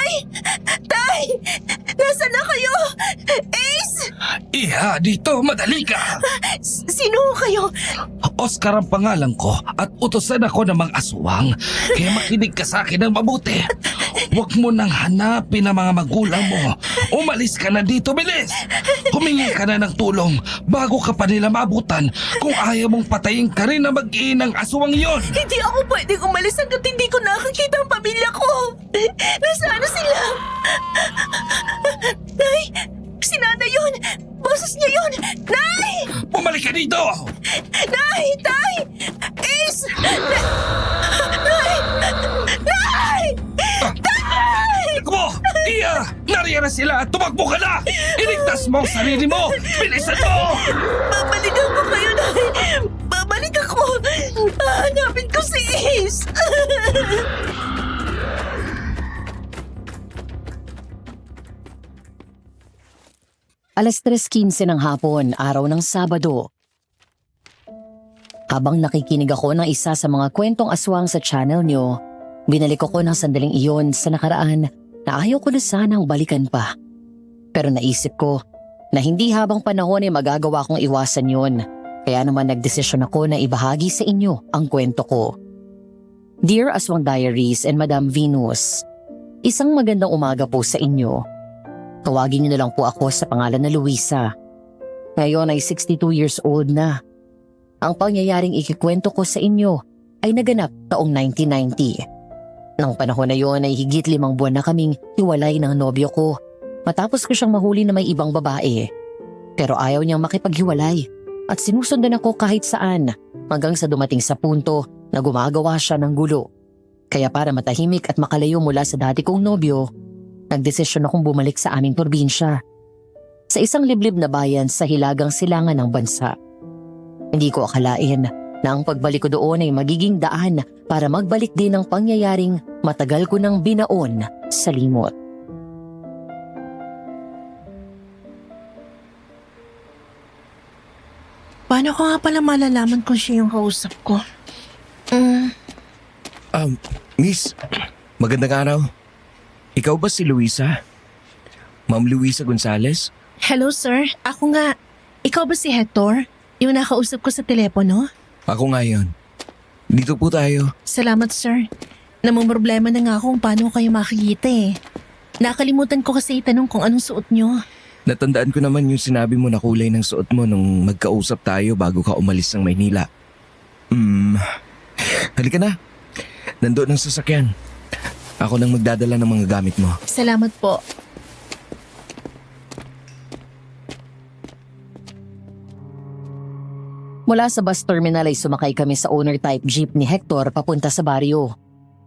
Tay! Tay! Nasaan na kayo? Ace! Iha, dito, madali ka! Sino kayo? Oscar ang pangalan ko at utosan ako ng mga aswang. Kaya makinig ka sa akin ng mabuti. Huwag mo nang hanapin ang mga magulang mo. Umalis ka na dito, bilis! Humingi ka na ng tulong bago ka pa nila maabutan kung ayaw mong patayin ka rin na mag-iinang aswang yon. Hindi ako pwedeng umalis hanggat hindi ko nakakita ang pamilya ko. Nasaan na sila? Nay! Si Nanay yun! Boses niya yun! Nay! Bumalik ka dito! Nay! Tay! Ace! Nay! Nay! Tay! Naku mo! Iya! Nariyan na sila! Tumakbo ka na! Iligtas mo ang sarili mo! Bilisan mo! Babalikan ko kayo, Nay! Babalik ako! Hanapin ko si Ace! Alas 3:15 ng hapon, araw ng Sabado. Habang nakikinig ako ng isa sa mga kwentong aswang sa channel nyo, binalik ako ng sandaling iyon sa nakaraan na ayaw ko na sanang balikan pa. Pero naisip ko na hindi habang panahon ay magagawa kong iwasan yun. Kaya naman nagdesisyon ako na ibahagi sa inyo ang kwento ko. Dear Aswang Diaries and Madam Venus, isang magandang umaga po sa inyo. Tawagin niyo na lang po ako sa pangalan na Luisa. Ngayon ay 62 years old na. Ang pangyayaring ikikwento ko sa inyo ay naganap taong 1990. Nang panahon na yon ay higit 5 buwan na kaming hiwalay ng nobyo ko matapos ko siyang mahuli na may ibang babae. Pero ayaw niyang makipaghiwalay at sinusundan ako kahit saan hanggang sa dumating sa punto na gumagawa siya ng gulo. Kaya para matahimik at makalayo mula sa dati kong nobyo, nagdesisyon akong bumalik sa aming probinsya, sa isang liblib na bayan sa hilagang silangan ng bansa. Hindi ko akalain na ang pagbalik ko doon ay magiging daan para magbalik din ang pangyayaring matagal ko nang binaon sa limot. Paano ko nga pala malalaman kung siya yung kausap ko? Miss, magandang araw. Ikaw ba si Luisa? Ma'am Luisa Gonzales? Hello, sir. Ako nga. Ikaw ba si Hector? Yung nakausap ko sa telepono? Ako nga yun. Dito po tayo. Salamat, sir. Namumroblema na nga ako kung paano kayo makikita eh. Nakalimutan ko kasi itanong kung anong suot nyo. Natandaan ko naman yung sinabi mo na kulay ng suot mo nung magkausap tayo bago ka umalis ng Maynila. Halika na. Nandoon ang sasakyan. Ako nang magdadala ng mga gamit mo. Salamat po. Mula sa bus terminal ay sumakay kami sa owner-type jeep ni Hector papunta sa baryo.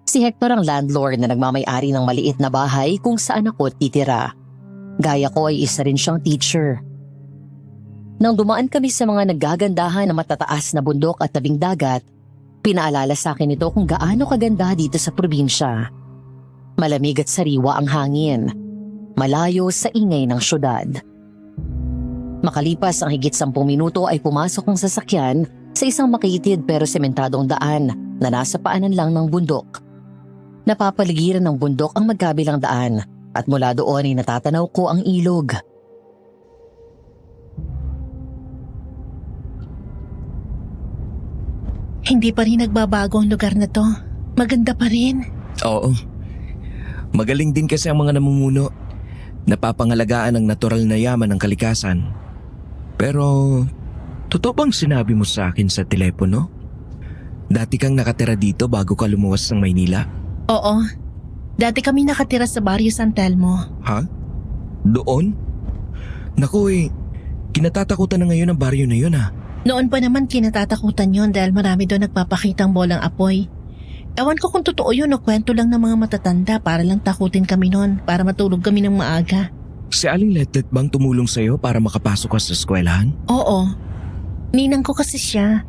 Si Hector ang landlord na nagmamay-ari ng maliit na bahay kung saan ako titira. Gaya ko ay isa rin siyang teacher. Nang dumaan kami sa mga nagagandahan na matataas na bundok at tabing dagat, pinaalala sa akin ito kung gaano kaganda dito sa probinsya. Malamig at sariwa ang hangin, malayo sa ingay ng syudad. Makalipas ang higit 10 minuto ay pumasok ang sasakyan sa isang makitid pero sementadong daan na nasa paanan lang ng bundok. Napapaligiran ng bundok ang magkabilang daan at mula doon ay natatanaw ko ang ilog. Hindi pa rin nagbabago ang lugar na to. Maganda pa rin. Oo. Magaling din kasi ang mga namumuno. Napapangalagaan ang natural na yaman ng kalikasan. Pero, totoo bang sinabi mo sa akin sa telepono? Dati kang nakatira dito bago ka lumuwas ng Maynila? Oo. Dati kami nakatira sa Barrio San Telmo. Ha? Doon? Naku kinatatakutan na ngayon ang baryo na yun ha. Noon pa naman kinatatakutan yon dahil marami doon nagpapakitang bolang apoy. Ewan ko kung totoo yun o kwento lang ng mga matatanda para lang takutin kami noon para matulog kami ng maaga. Si Aling Letlet bang tumulong sa'yo para makapasok ka sa eskwelahan? Oo. Ninang ko kasi siya.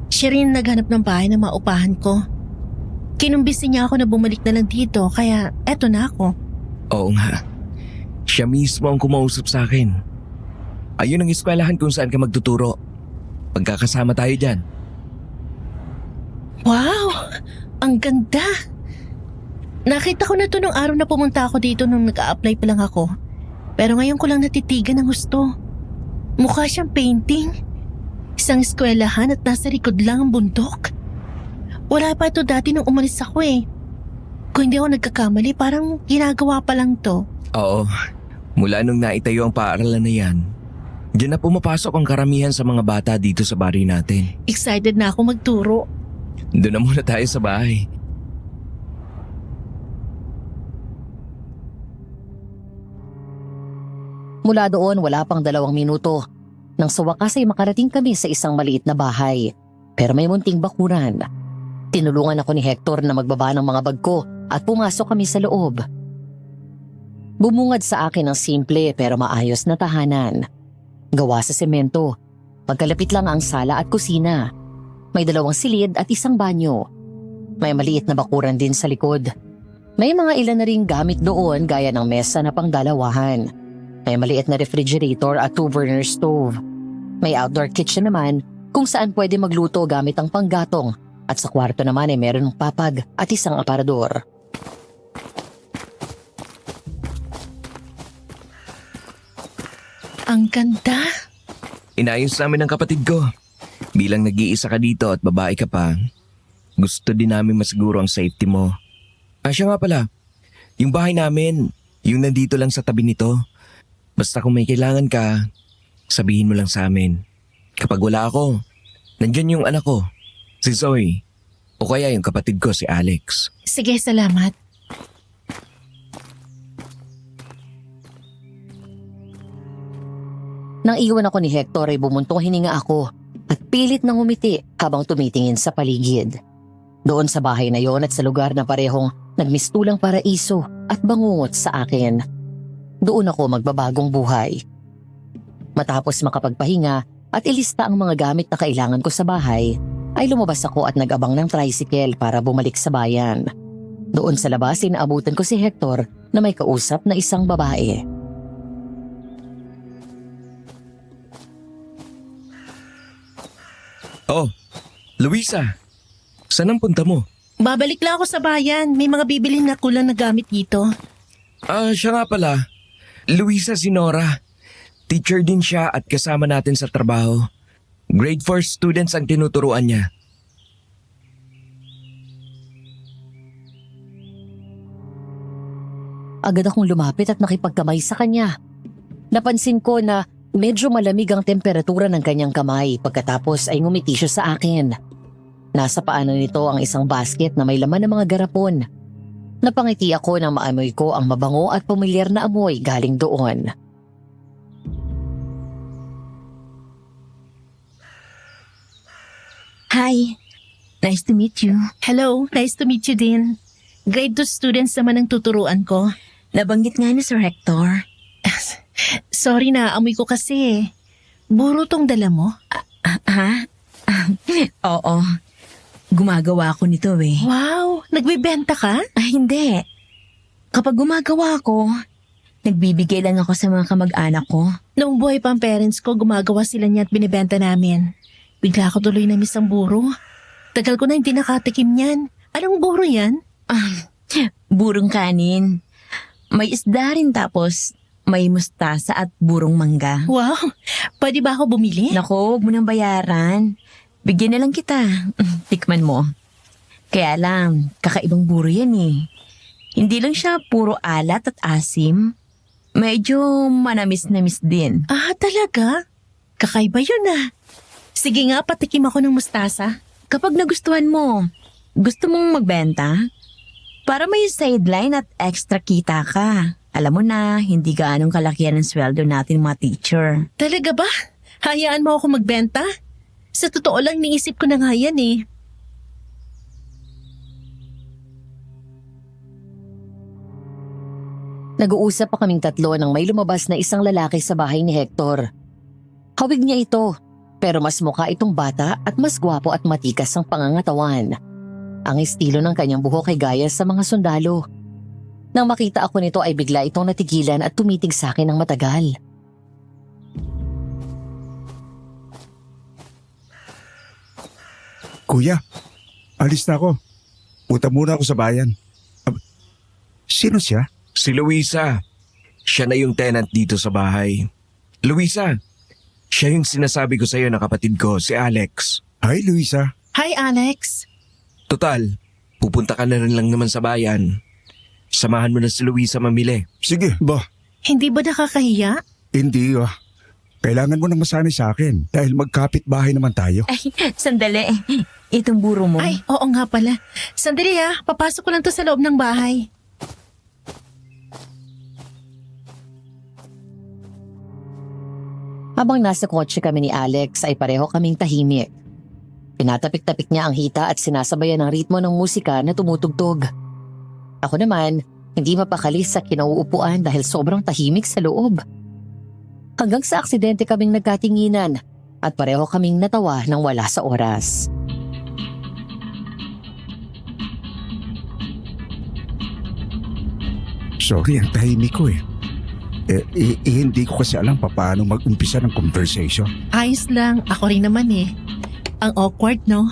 Siya rin naghanap ng bahay na maupahan ko. Kinumbisi niya ako na bumalik na lang dito kaya eto na ako. Oo nga. Siya mismo ang kumausap sa akin. Ayun ang eskwelahan kung saan ka magtuturo. Pagkakasama tayo dyan. Wow! Ang ganda! Nakita ko na to nung araw na pumunta ako dito nung nag-a-apply pa lang ako. Pero ngayon ko lang natitigan ng gusto. Mukha siyang painting. Isang eskwelahan at nasa likod lang ang bundok. Wala pa ito dati nung umalis ako eh. Kung hindi ako nagkakamali, parang ginagawa pa lang to. Oo, mula nung naitayo ang paaralan na yan, diyan na pumapasok ang karamihan sa mga bata dito sa bari natin. Excited na ako magturo. Doon na muna tayo sa bahay. Mula doon, wala pang 2 minuto. Nang sa wakas ay makarating kami sa isang maliit na bahay. Pero may munting bakuran. Tinulungan ako ni Hector na magbaba ng mga bag ko at pumasok kami sa loob. Bumungad sa akin ang simple pero maayos na tahanan. Gawa sa semento. Magkalapit lang ang sala at kusina. May 2 silid at isang banyo. May maliit na bakuran din sa likod. May mga ilan na ring gamit doon gaya ng mesa na pangdalawahan. May maliit na refrigerator at 2-burner stove. May outdoor kitchen naman kung saan pwede magluto gamit ang panggatong at sa kwarto naman ay meron ng papag at isang aparador. Ang ganda. Inayos namin ng kapatid ko. Bilang nag-iisa ka dito at babae ka pa, gusto din namin masiguro ang safety mo. Siya nga pala, yung bahay namin, yung nandito lang sa tabi nito. Basta kung may kailangan ka, sabihin mo lang sa amin. Kapag wala ako, nandyan yung anak ko, si Zoe. O kaya yung kapatid ko, si Alex. Sige, salamat. Nang iwan ako ni Hector ay bumuntong hininga ako at pilit nang umiti habang tumitingin sa paligid. Doon sa bahay na yon at sa lugar na parehong nagmistulang paraiso at bangungot sa akin. Doon ako magbabagong buhay. Matapos makapagpahinga at ilista ang mga gamit na kailangan ko sa bahay, ay lumabas ako at nag-abang ng tricycle para bumalik sa bayan. Doon sa labas inaabutan ko si Hector na may kausap na isang babae. Oh, Luisa, saan ang punta mo? Babalik lang ako sa bayan. May mga bibilin na kulang na gamit dito. Siya nga pala. Luisa Sinora. Teacher din siya at kasama natin sa trabaho. Grade 4 students ang tinuturuan niya. Agad akong lumapit at nakipagkamay sa kanya. Napansin ko na medyo malamig ang temperatura ng kanyang kamay pagkatapos ay ngumiti siya sa akin. Nasa paanan nito ang isang basket na may laman ng mga garapon. Napangiti ako nang maamoy ko ang mabango at pamilyar na amoy galing doon. Hi, nice to meet you. Hello, nice to meet you din. Grade 2 students naman ang tuturuan ko. Nabanggit nga ni Sir Hector. Sorry na, amoy ko kasi. Buro tong dala mo. Ha? Oo. Gumagawa ako nito eh. Wow, nagbebenta ka? Hindi. Kapag gumagawa ako, nagbibigay lang ako sa mga kamag-anak ko. Noong buhay pa ang parents ko, gumagawa sila niya at binibenta namin. Bigla ako tuloy na miss ang buro. Tagal ko na hindi nakatikim niyan. Anong buro yan? Burong kanin. May isda rin tapos may mustasa at burong mangga. Wow, pwede ba ako bumili? Naku, huwag mo nang bayaran. Bigyan na lang kita. Tikman mo. Kaya lang, kakaibang buro yan eh. Hindi lang siya puro alat at asim. Medyo manamis-namis din. Ah, talaga? Kakaiba yun ah. Sige nga, patikim ako ng mustasa. Kapag nagustuhan mo, gusto mong magbenta? Para may sideline at extra kita ka. Alam mo na, hindi gaanong kalakihan ng sweldo natin mga teacher. Talaga ba? Hayaan mo ako magbenta? Sa totoo lang, niisip ko na nga yan eh. Nag-uusap pa kaming tatlo nang may lumabas na isang lalaki sa bahay ni Hector. Hawig niya ito, pero mas mukha itong bata at mas gwapo at matikas ang pangangatawan. Ang estilo ng kanyang buhok ay gaya sa mga sundalo. Nang makita ako nito ay bigla itong natigilan at tumitig sa akin ng matagal. Kuya, alis na ako. Punta muna ako sa bayan. Sino siya? Si Luisa. Siya na yung tenant dito sa bahay. Luisa, siya yung sinasabi ko sa'yo na kapatid ko, si Alex. Hi, Luisa. Hi, Alex. Total, pupunta ka na rin lang naman sa bayan. Samahan mo na si Luisa mamili. Sige, ba? Hindi ba nakakahiya? Hindi Kailangan mo nang masanay sa akin dahil magkapit bahay naman tayo. Ay, sandali. Itong buro mo. Ay, oo nga pala. Sandali papasok ko lang to sa loob ng bahay. Habang nasa kotse kami ni Alex ay pareho kaming tahimik. Pinatapik-tapik niya ang hita at sinasabayan ng ritmo ng musika na tumutugtog. Ako naman, hindi mapakali sa kinauupuan dahil sobrang tahimik sa loob. Hanggang sa aksidente kaming nagkatinginan at pareho kaming natawa nang wala sa oras. Sorry, ang tahimik ko hindi ko kasi alam paano mag-umpisa ng conversation. Ayos lang. Ako rin naman Ang awkward, no?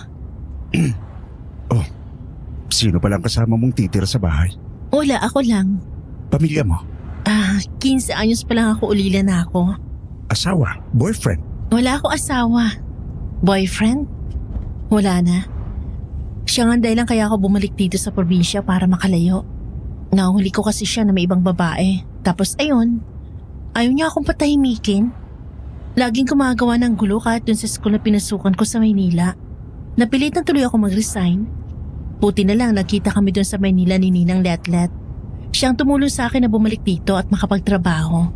Sino palang kasama mong titira sa bahay? Wala, ako lang. Pamilya mo? 15 anyos pa lang ako, ulila na ako. Asawa? Boyfriend? Wala ako asawa. Boyfriend? Wala na. Siya nga dahilan kaya ako bumalik dito sa probinsya para makalayo. Nahuli ko kasi siya na may ibang babae. Tapos ayun, ayaw niya akong patahimikin. Laging gumagawa ng gulo kahit dun sa school na pinasukan ko sa Maynila. Napilit na tuloy ako mag-resign. Buti na lang nagkita kami dun sa Maynila ni Ninang Letlet. Siyang tumulong sa akin na bumalik dito at makapagtrabaho.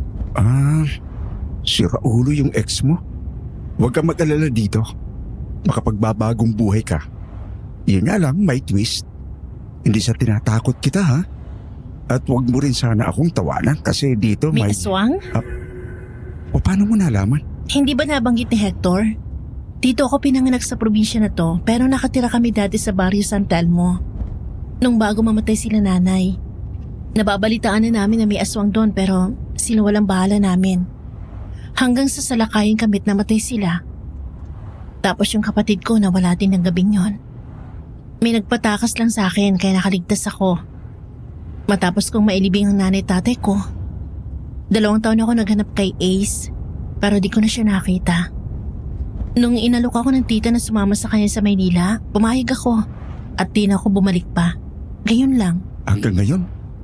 Si Raulo yung ex mo? Huwag kang mag-alala dito. Makapagbabagong buhay ka. Yun nga lang, may twist. Hindi sa tinatakot kita, ha? At huwag mo rin sana akong tawanan kasi dito May may... aswang? O paano mo nalaman? Hindi ba nabanggit ni Hector? Dito ako pinanganak sa probinsya na to pero nakatira kami dati sa Barrio San Telmo. Nung bago mamatay sila nanay. Nababalitaan na namin na may aswang doon pero sinawalang bahala namin. Hanggang sa salakayin kamit namatay sila. Tapos yung kapatid ko nawala din ng gabing yon. May nagpatakas lang sa akin kaya nakaligtas ako. Matapos kong mailibing ang nanay tatay ko. 2 taon ako naghanap kay Ace pero di ko na siya nakita. Nung inalok ako ng tita na sumama sa kanya sa Maynila, pumayag ako at di na ako bumalik pa. Gayon lang. Hanggang ngayon,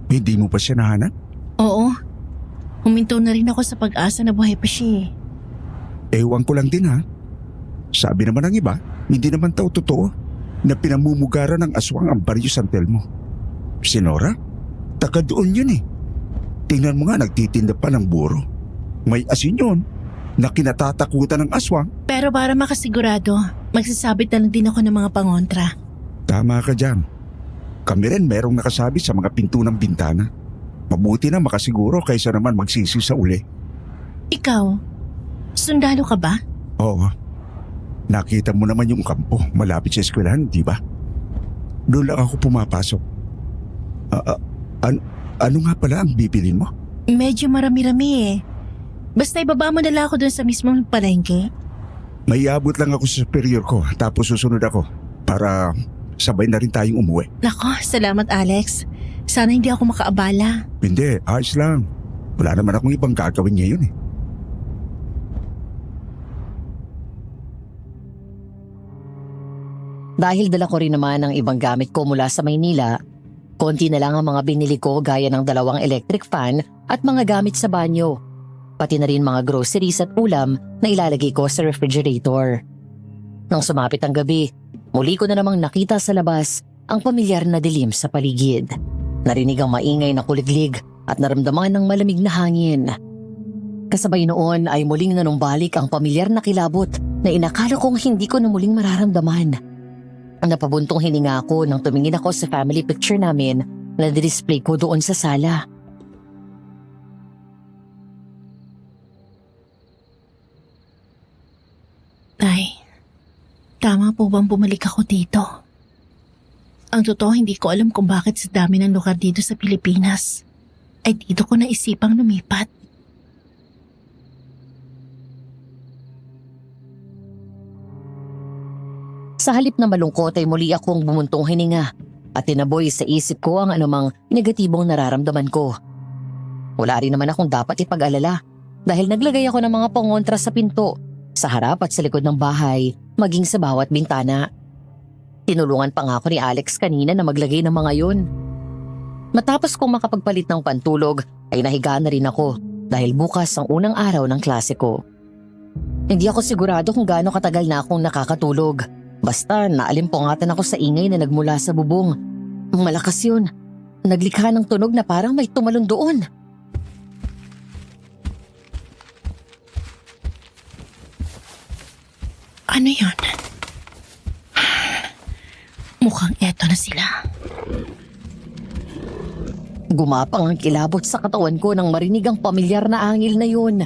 hindi mo pa siya nahanap? Oo. Huminto na rin ako sa pag-asa na buhay pa siya. Ewan ko lang din, ha? Sabi naman ng iba, hindi naman daw totoo na pinamumugaran ng aswang ang Barrio San Telmo. Si Nora? Taka doon yun Tingnan mo nga, nagtitinda pa ng buro. May asin yun na kinatatakutan ng aswang. Pero para makasigurado, magsasabit na lang din ako ng mga pangontra. Tama ka dyan. Kami rin merong nakasabit sa mga pinto ng bintana. Mabuti na makasiguro kaysa naman magsisi sa uli. Ikaw, sundalo ka ba? Oo. Nakita mo naman yung kampo malapit sa eskwelahan, di ba? Doon lang ako pumapasok. Ano nga pala ang bibilin mo? Medyo marami-rami Basta ibaba mo na lang ako dun sa mismong palengke. May abot lang ako sa superior ko tapos susunod ako para sabay na rin tayong umuwi. Nako, salamat Alex. Sana hindi ako makaabala. Hindi, ayos lang. Wala naman akong ibang gagawin ngayon Dahil dala ko rin naman ang ibang gamit ko mula sa Maynila, konti na lang ang mga binili ko gaya ng 2 electric fan at mga gamit sa banyo. Pati na rin mga groceries at ulam na ilalagay ko sa refrigerator. Nang sumapit ang gabi, muli ko na namang nakita sa labas ang pamilyar na dilim sa paligid. Narinig ang maingay na kuliglig at naramdaman ng malamig na hangin. Kasabay noon ay muling nanumbalik ang pamilyar na kilabot na inakala kong hindi ko na muling mararamdaman. Ang napabuntong hininga ako nang tumingin ako sa family picture namin na display ko doon sa sala. Tay, tama po bang bumalik ako dito? Ang totoo, hindi ko alam kung bakit sa dami ng lugar dito sa Pilipinas ay dito ko naisipang lumipat. Sa halip na malungkot ay muli akong bumuntong hininga at tinaboy sa isip ko ang anumang negatibong nararamdaman ko. Wala rin naman akong dapat ipag-alala dahil naglagay ako ng mga pangontra sa pinto, sa harap at sa likod ng bahay, maging sa bawat bintana. Tinulungan pa nga ako ni Alex kanina na maglagay ng mga yun. Matapos kong makapagpalit ng pantulog ay nahiga na rin ako dahil bukas ang unang araw ng klase ko. Hindi ako sigurado kung gaano katagal na akong nakakatulog. Basta naalimpungatan ako sa ingay na nagmula sa bubong. Malakas yun. Naglikha ng tunog na parang may tumalon doon. Ano yun? Mukhang eto na sila. Gumapang ang kilabot sa katawan ko nang marinig ang pamilyar na angil na yun.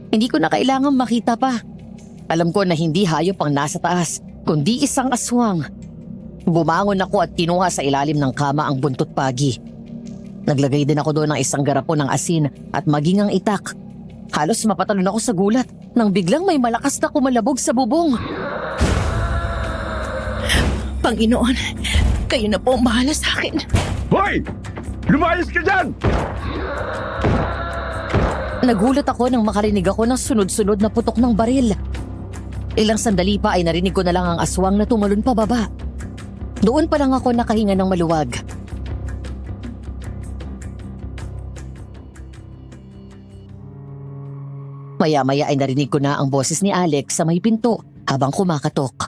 Hindi ko na kailangang makita pa. Alam ko na hindi hayop ang nasa taas, kundi isang aswang. Bumangon ako at kinuha sa ilalim ng kama ang buntot pagi. Naglagay din ako doon ng isang garapon ng asin at maging ang itak. Halos mapatalon ako sa gulat nang biglang may malakas na kumalabog sa bubong. Panginoon, kayo na po ang bahala sa akin. Hoy! Lumayas ka dyan! Nagulat ako nang makarinig ako ng sunod-sunod na putok ng baril. Ilang sandali pa ay narinig ko na lang ang aswang na tumalon pababa. Doon pa lang ako nakahinga ng maluwag. Maya-maya ay narinig ko na ang boses ni Alex sa may pinto habang kumakatok.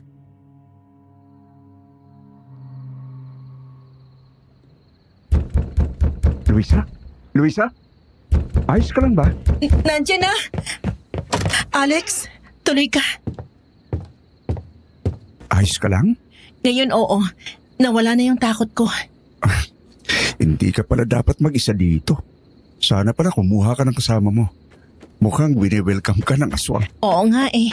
Luisa? Luisa? Ayos ka lang ba? Nandiyan na! Alex, tuloy ka. Ayos ka lang? Ngayon oo, nawala na yung takot ko. Hindi ka pala dapat mag-isa dito. Sana pala kumuha ka ng kasama mo. Mukhang wini-welcome ka ng aswang. Oo nga eh.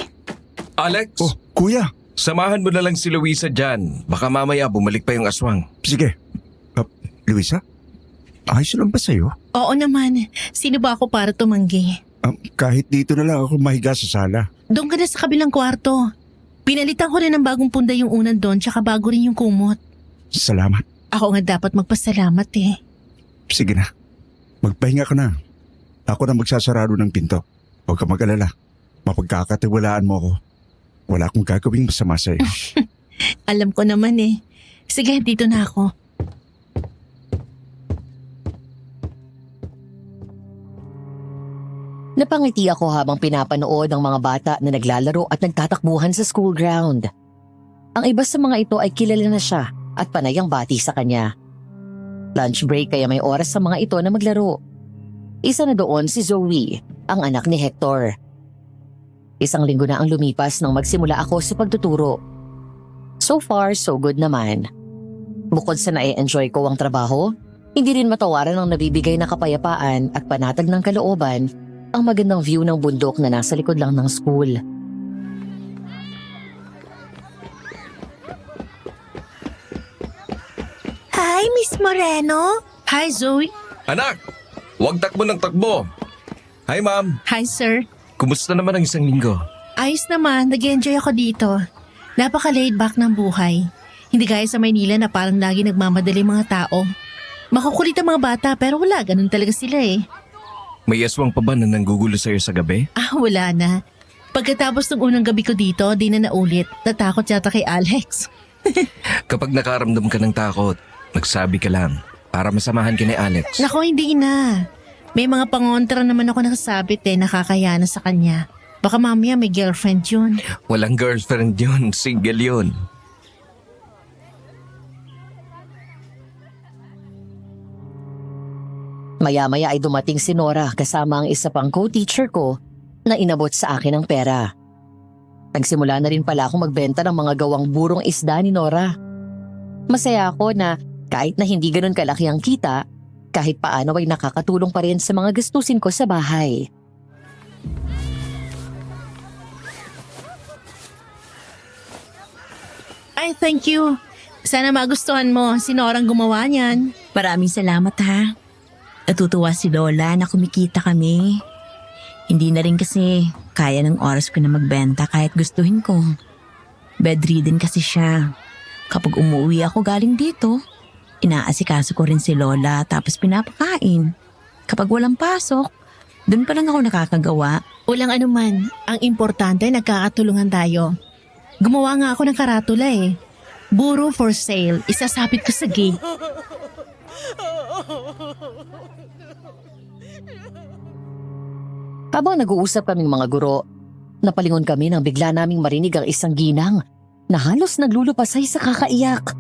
Alex, Oh, kuya. samahan mo na lang si Luisa dyan. Baka mamaya bumalik pa yung aswang. Sige. Luisa? Ayos lang ba sa'yo? Oo naman. Sino ba ako para tumanggi? Kahit dito na lang ako mahiga sa sala. Doon ka na sa kabilang kwarto. Pinalitan ko rin ng bagong punda yung unan doon tsaka bago rin yung kumot. Salamat. Ako nga dapat magpasalamat eh. Sige na. Magpahinga ka na. Ako na magsasarado ng pinto. Huwag ka mag-alala. Mapagkakatiwalaan mo ako. Wala akong gagawing masama sa'yo. Alam ko naman eh. Sige, dito na ako. Napangiti ako habang pinapanood ang mga bata na naglalaro at nagtatakbuhan sa school ground. Ang iba sa mga ito ay kilala na siya at panay ang bati sa kanya. Lunch break kaya may oras sa mga ito na maglaro. Isa na doon si Zoe, ang anak ni Hector. Isang linggo na ang lumipas nang magsimula ako sa pagtuturo. So far, so good naman. Bukod sa na-enjoy ko ang trabaho, hindi rin matawaran ang nabibigay na kapayapaan at panatag ng kalooban ang magandang view ng bundok na nasa likod lang ng school. Hi, Miss Moreno. Hi, Zoe. Anak, huwag takbo ng takbo. Hi ma'am, Hi, sir. kumusta naman ang isang linggo? Ayos naman, nag-enjoy ako dito. Napaka-laid back ng buhay. Hindi gaya sa Maynila na parang lagi nagmamadali mga tao. Makukulit ang mga bata pero wala, ganun talaga sila eh. May aswang pa ba na nanggugulo sa'yo sa gabi? Wala na. Pagkatapos ng unang gabi ko dito, di na naulit. Natakot yata kay Alex. Kapag nakaramdam ka ng takot, magsabi ka lang para masamahan ka ni Alex. Nako, hindi na. May mga pangontra naman ako nakasabit nakakaya na sa kanya. Baka mamaya may girlfriend yun. Walang girlfriend yun, single yun. Maya-maya ay dumating si Nora kasama ang isa pang co-teacher ko na inabot sa akin ng pera. Nagsimula na rin pala akong magbenta ng mga gawang burong isda ni Nora. Masaya ako na kahit na hindi ganun kalaki ang kita, kahit paano ay nakakatulong pa rin sa mga gastusin ko sa bahay. Ay, thank you. Sana magustuhan mo. Si Norang gumawa niyan. Maraming salamat ha. Natutuwa si Lola na kumikita kami. Hindi na rin kasi kaya ng oras ko na magbenta kahit gustuhin ko. Bedridden kasi siya. Kapag umuwi ako galing dito, inaasikaso ko rin si Lola tapos pinapakain. Kapag walang pasok, doon pa lang ako nakakagawa. Walang anuman. Ang importante, nagkakatulungan tayo. Gumawa nga ako ng karatula eh. Buro for sale. Isasapit ko sa gate. Habang nag-uusap kaming mga guro, napalingon kami nang bigla naming marinig ang isang ginang na halos naglulupasay sa kakaiyak.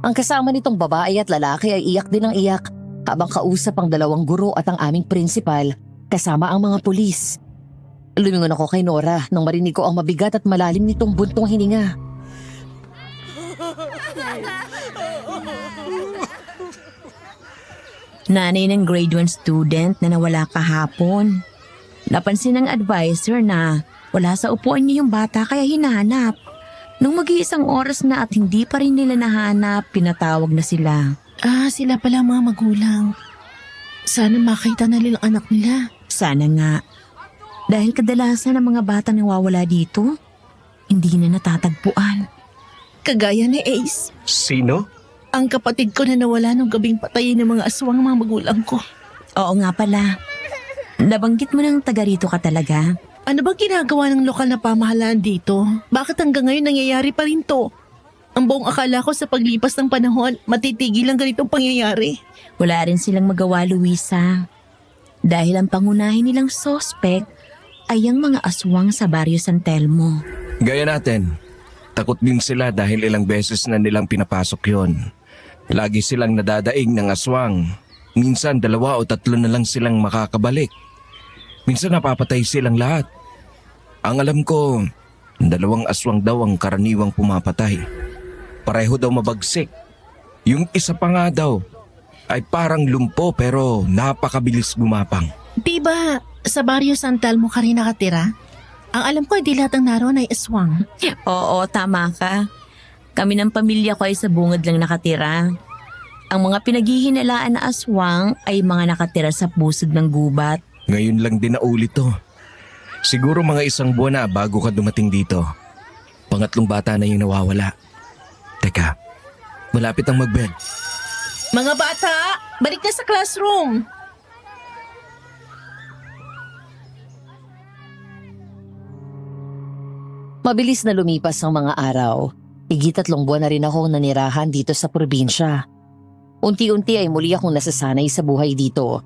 Ang kasama nitong babae at lalaki ay iyak din ng iyak habang kausap ang dalawang guro at ang aming prinsipal kasama ang mga pulis. Lumingon ako kay Nora nang marinig ko ang mabigat at malalim nitong buntong hininga. Nanay ng grade 1 student na nawala kahapon. Napansin ng advisor na wala sa upuan niya yung bata kaya hinahanap. Nung mag-iisang oras na at hindi pa rin nila nahanap, pinatawag na sila. Sila pala ang mga magulang. Sana makita na nila ang anak nila. Sana nga. Dahil kadalasan ng mga batang nawawala dito, hindi na natatagpuan. Kagaya ni Ace. Sino? Ang kapatid ko na nawala nung gabing patayin ng mga aswang mga magulang ko. Oo nga pala. Nabanggit mo ng taga rito ka talaga. Ano bang ginagawa ng lokal na pamahalaan dito? Bakit hanggang ngayon nangyayari pa rin to? Ang buong akala ko sa paglipas ng panahon, matitigil ang ganitong pangyayari. Wala rin silang magawa, Luisa. Dahil ang pangunahin nilang sospek ay ang mga aswang sa Barrio San Telmo. Gaya natin. Takot din sila dahil ilang beses na nilang pinapasok yon. Lagi silang nadadaing ng aswang. Minsan 2 o 3 na lang silang makakabalik. Minsan napapatay silang lahat. Ang alam ko, 2 aswang daw ang karaniwang pumapatay. Pareho daw mabagsik. Yung isa pa nga daw ay parang lumpo pero napakabilis gumapang. Di ba sa Barrio San Telmo ka rin nakatira? Ang alam ko, hindi lahat ng naroon ay aswang. Oo, tama ka. Kami ng pamilya ko ay sa bungad lang nakatira. Ang mga pinaghihinalaan na aswang ay mga nakatira sa pusod ng gubat. Ngayon lang din naulit to. Siguro mga 1 buwan na bago ka dumating dito. Pangatlong bata na yung nawawala. Teka, malapit ang mag-bed. Mga bata, balik na sa classroom. Mabilis na lumipas ang mga araw. Higit 3 buwan na rin akong nanirahan dito sa probinsya. Unti-unti ay muli akong nasasanay sa buhay dito.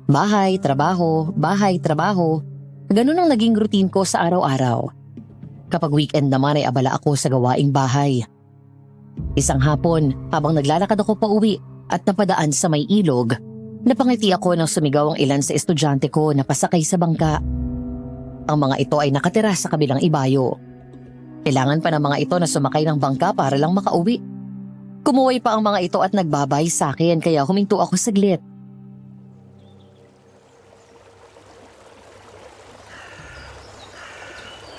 Bahay, trabaho, bahay, trabaho. Ganun ang naging routine ko sa araw-araw. Kapag weekend naman ay abala ako sa gawaing bahay. Isang hapon, habang naglalakad ako pauwi at napadaan sa may ilog, napangiti ako nang sumigaw ang ilan sa estudyante ko na pasakay sa bangka. Ang mga ito ay nakatira sa kabilang ibayo. Kailangan pa ng mga ito na sumakay ng bangka para lang makauwi. Kumuway pa ang mga ito at nagbabay sa akin kaya huminto ako saglit.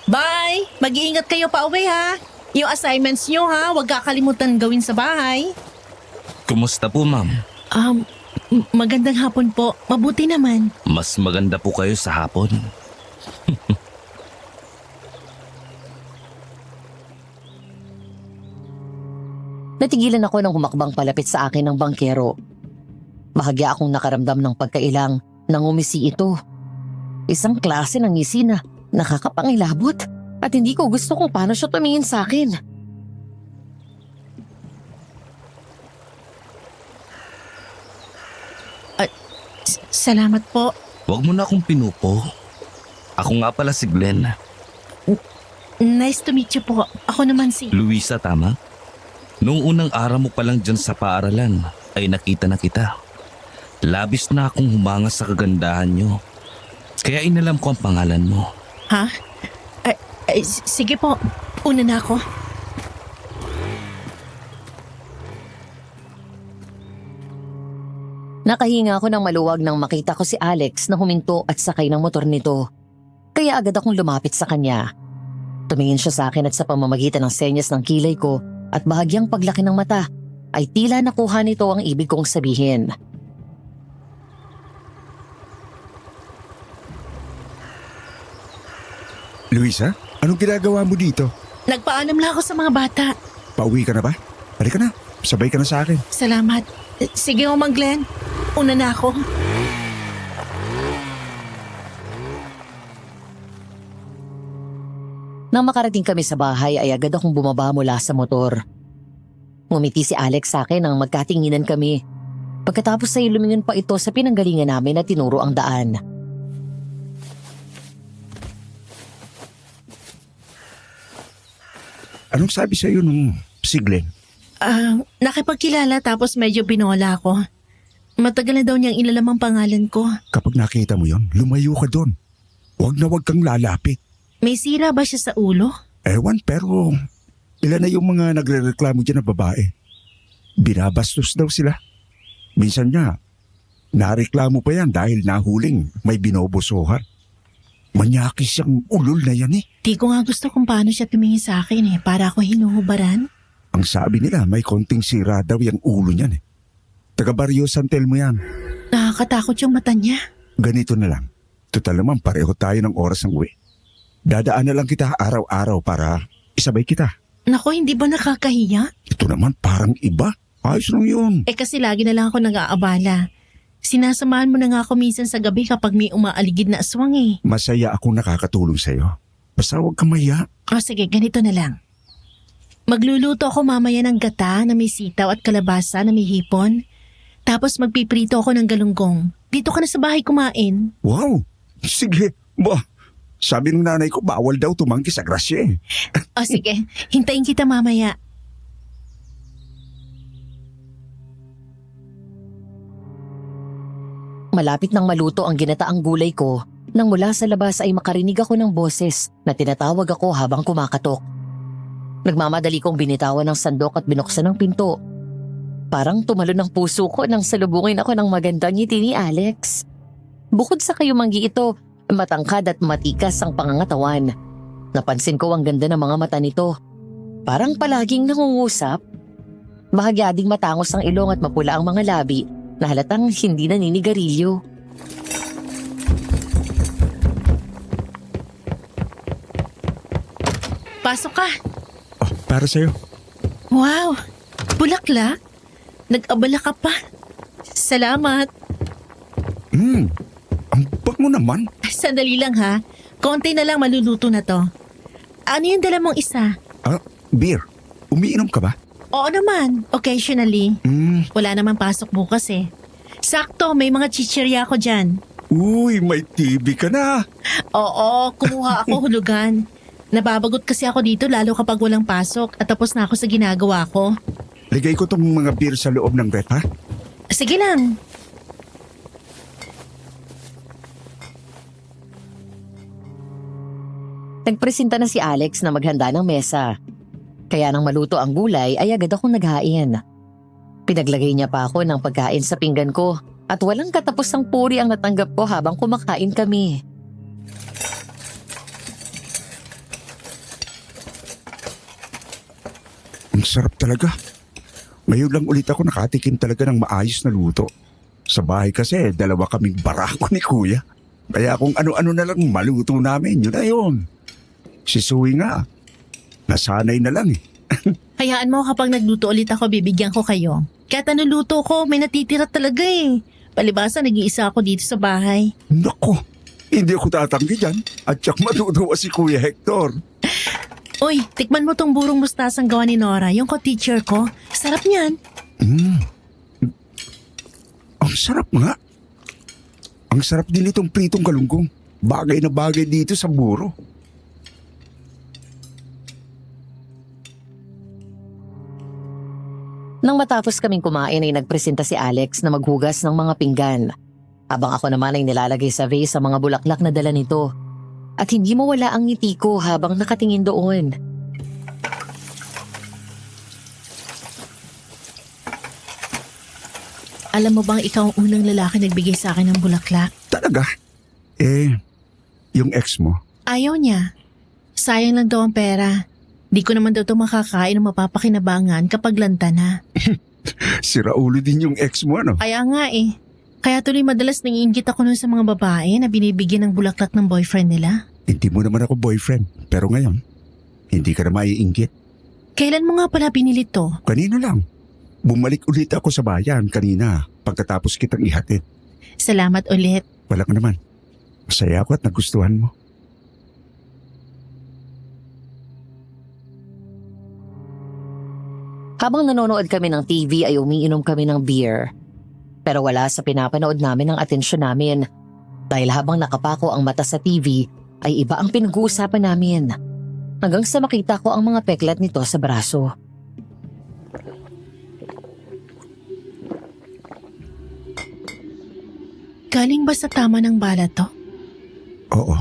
Bye! Mag-iingat kayo pa uwi ha. Yung assignments nyo ha, huwag kakalimutan gawin sa bahay. Kumusta po, ma'am? Magandang hapon po. Mabuti naman. Mas maganda po kayo sa hapon. Natigilan ako nang humakbang palapit sa akin ng bangkero. Bahagya akong nakaramdam ng pagkailang nang umisi ito. Isang klase ng ngisi na nakakapangilabot at hindi ko gusto kung paano siya tumingin sa akin. Salamat po. Huwag mo na akong pinupo. Ako nga pala si Glenn. Nice to meet you po. Ako naman si... Luisa, tama? Noong unang araw mo pa lang dyan sa paaralan, ay nakita na kita. Labis na akong humanga sa kagandahan nyo. Kaya inalam ko ang pangalan mo. Ha? Sige po. Una na ako. Nakahinga ako ng maluwag nang makita ko si Alex na huminto at sakay ng motor nito. Kaya agad akong lumapit sa kanya. Tumingin siya sa akin at sa pamamagitan ng senyas ng kilay ko at bahagyang paglaki ng mata ay tila nakuha nito ang ibig kong sabihin. Luisa, anong ginagawa mo dito? Nagpaalam lang ako sa mga bata. Pauwi ka na ba? Halika na, sabay ka na sa akin. Salamat. Sige, Mang Glenn. Una na ako. Nang makarating kami sa bahay ay agad akong bumaba mula sa motor. Ngumiti si Alex sa akin nang magkatinginan kami. Pagkatapos ay lumingon pa ito sa pinanggalingan namin at tinuro ang daan. Anong sabi sa'yo nung si Glenn? Nakipagkilala tapos medyo binola ako. Matagal na daw niyang ilalam ang pangalan ko. Kapag nakita mo yon, lumayo ka doon. Huwag na huwag kang lalapit. May sira ba siya sa ulo? Ewan, pero ilan na yung mga nagre-reklamo dyan na babae. Binabastos daw sila. Minsan nga, nareklamo pa yan dahil nahuling may binobosohan. Manyakis siyang ulol na yan eh. Di ko nga gusto kung paano siya tumingin sa akin para ako hinuhubaran. Ang sabi nila may konting sira daw yung ulo niyan eh. Taga Barrio San Telmo yan. Nakakatakot yung mata niya. Ganito na lang. Total naman pareho tayo ng oras ng uwi. Dadaan na lang kita araw-araw para isabay kita. Naku, hindi ba nakakahiya? Ito naman parang iba. Ayos lang yun. Kasi lagi na lang ako nag-aabala. Sinasamahan mo na nga ako minsan sa gabi kapag may umaaligid na aswang Masaya akong nakakatulong sa'yo. Basta huwag ka mahiya. Sige, ganito na lang. Magluluto ako mamaya ng gata na may sitaw at kalabasa na may hipon. Tapos magpiprito ako ng galunggong. Dito ka na sa bahay kumain. Wow! Sige, sabi ng nanay ko bawal daw tumangki sa grasya eh. Sige, hintayin kita mamaya. Malapit nang maluto ang ginataang gulay ko, nang mula sa labas ay makarinig ako ng boses na tinatawag ako habang kumakatok. Nagmamadali kong binitawan ng sandok at binuksan ang pinto. Parang tumalon ang puso ko nang salubungin ako ng magandang ngiti ni Alex. Bukod sa kayumanggi ito, matangkad at matikas ang pangangatawan. Napansin ko ang ganda ng mga mata nito. Parang palaging nangungusap. Bahagya ding matangos ang ilong at mapula ang mga labi na halatang hindi naninigarilyo. Pasok ka. Para sa'yo. Wow, bulaklak. Nag-abala ka pa. Salamat. Ang bango naman. Sandali lang ha. Konti na lang maluluto na to. Ano yung dala mong isa? Beer. Umiinom ka ba? Oo naman, occasionally. Wala naman pasok bukas Sakto, may mga chichirya ko dyan. Uy, may TV ka na. Oo, kumuha ako hulugan. Nababagot kasi ako dito lalo kapag walang pasok at tapos na ako sa ginagawa ko. Ligay ko tong mga beer sa loob ng ref, ha? Sige lang. Nagpresenta na si Alex na maghanda ng mesa. Kaya nang maluto ang gulay ay agad akong naghain. Pinaglagay niya pa ako ng pagkain sa pinggan ko at walang katapusang puri ang natanggap ko habang kumakain kami. Ang sarap talaga. Ngayon lang ulit ako nakatikim talaga ng maayos na luto. Sa bahay kasi, dalawa kaming barako ni Kuya. Kaya kung ano-ano na lang maluto namin, yun na yun. Si Suy nga, nasanay na lang Hayaan mo kapag nagluto ulit ako, bibigyan ko kayo. Kahit ano luto ko, may natitira talaga Palibasa, nag-iisa ako dito sa bahay. Nako, hindi ako tatanggi dyan. At tsak matutuwa si Kuya Hector. Uy, tikman mo tong burong mustasang gawa ni Nora, yung ko-teacher ko. Sarap niyan. Ang sarap nga. Ang sarap din itong pritong galunggong. Bagay na bagay dito sa buro. Nang matapos kaming kumain ay nagpresenta si Alex na maghugas ng mga pinggan. Habang ako naman ay nilalagay sa vase ang mga bulaklak na dala nito. At hindi mawala ang ngiti ko habang nakatingin doon. Alam mo bang ikaw ang unang lalaki nagbigay sa akin ng bulaklak? Talaga? Yung ex mo? Ayaw niya. Sayang lang daw ang pera. Di ko naman daw ito makakain o mapapakinabangan kapag lanta na. Si Raulo din yung ex mo, ano? Kaya nga Kaya tuloy madalas nangiinggit ako nun sa mga babae na binibigyan ng bulaklak ng boyfriend nila. Hindi mo naman ako boyfriend. Pero ngayon, hindi ka na maiinggit. Kailan mo nga pala binili to? Kanina lang. Bumalik ulit ako sa bayan kanina pagkatapos kitang ihatid. Salamat ulit. Wala ka naman. Masaya ako at nagustuhan mo. Habang nanonood kami ng TV ay umiinom kami ng beer. Pero wala sa pinapanood namin ang atensyon namin. Dahil habang nakapako ang mata sa TV ay iba ang pinag-uusapan namin. Hanggang sa makita ko ang mga peklat nito sa braso. Galing ba sa tama ng bala to? Oo.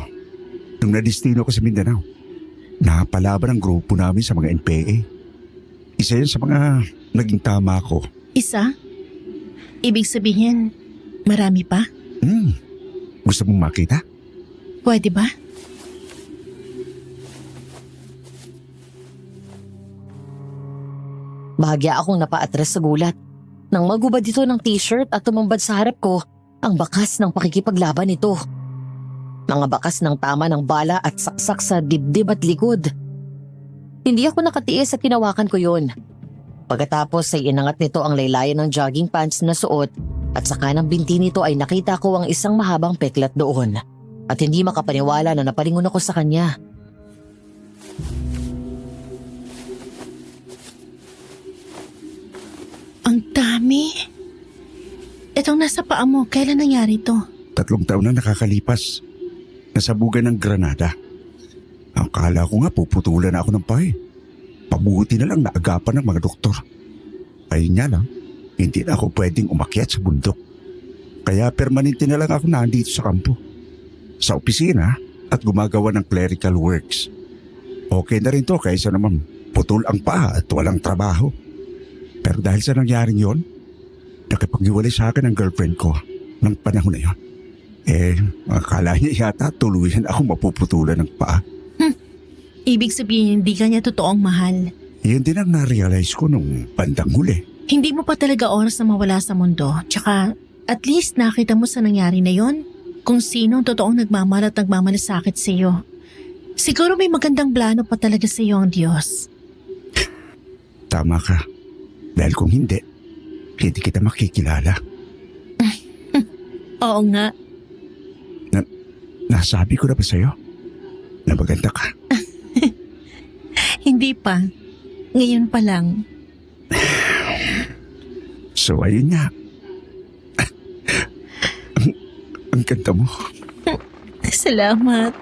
Nung nadistino ko sa Mindanao, napalaban ang grupo namin sa mga NPA. Isa yan sa mga naging tama ko. Isa? Ibig sabihin, marami pa? Gusto mong makita? Pwede ba? Bahagya akong napaatras sa gulat. Nang magubad ito ng t-shirt at tumambad sa harap ko, ang bakas ng pakikipaglaban nito. Mga bakas ng tama ng bala at saksak sa dibdib at likod. Hindi ako nakatiis at tinawakan ko yun. Pagkatapos ay inangat nito ang laylayan ng jogging pants na suot at sa kanang binti nito ay nakita ko ang isang mahabang peklat doon. At hindi makapaniwala na napalingon ako sa kanya. Ang dami. Itong nasa paa mo, kailan nangyari to? 3 taon na nakakalipas. Nasabugan ng granada. Akala ko nga puputulan ako ng pahe. Pabuti na lang naagapan ng mga doktor. Ayun nga lang, hindi na ako pwedeng umakyat sa bundok. Kaya permanente na lang ako nandito sa kampo. Sa opisina at gumagawa ng clerical works. Okay na rin to kaysa naman putol ang paa at walang trabaho. Pero dahil sa nangyaring yon, nakipag-iwalay sa akin ang girlfriend ko ng panahon na yon. Akala niya yata tuluyan ako mapuputulan ng paa. Ibig sabihin, hindi ka niya totoong mahal. Yun din ang na-realize ko nung bandang huli. Hindi mo pa talaga oras na mawala sa mundo. Tsaka, at least nakita mo sa nangyari na yon kung sino ang totoong nagmamahal at nagmamalasakit sa iyo. Siguro may magandang plano pa talaga sa iyo ang Diyos. Tama ka. Dahil kung hindi kita makikilala. Oo nga. Nasabi ko na ba sa'yo na maganda ka? Hindi pa. Ngayon pa lang. So ayun nga. Ang ganda mo. Salamat.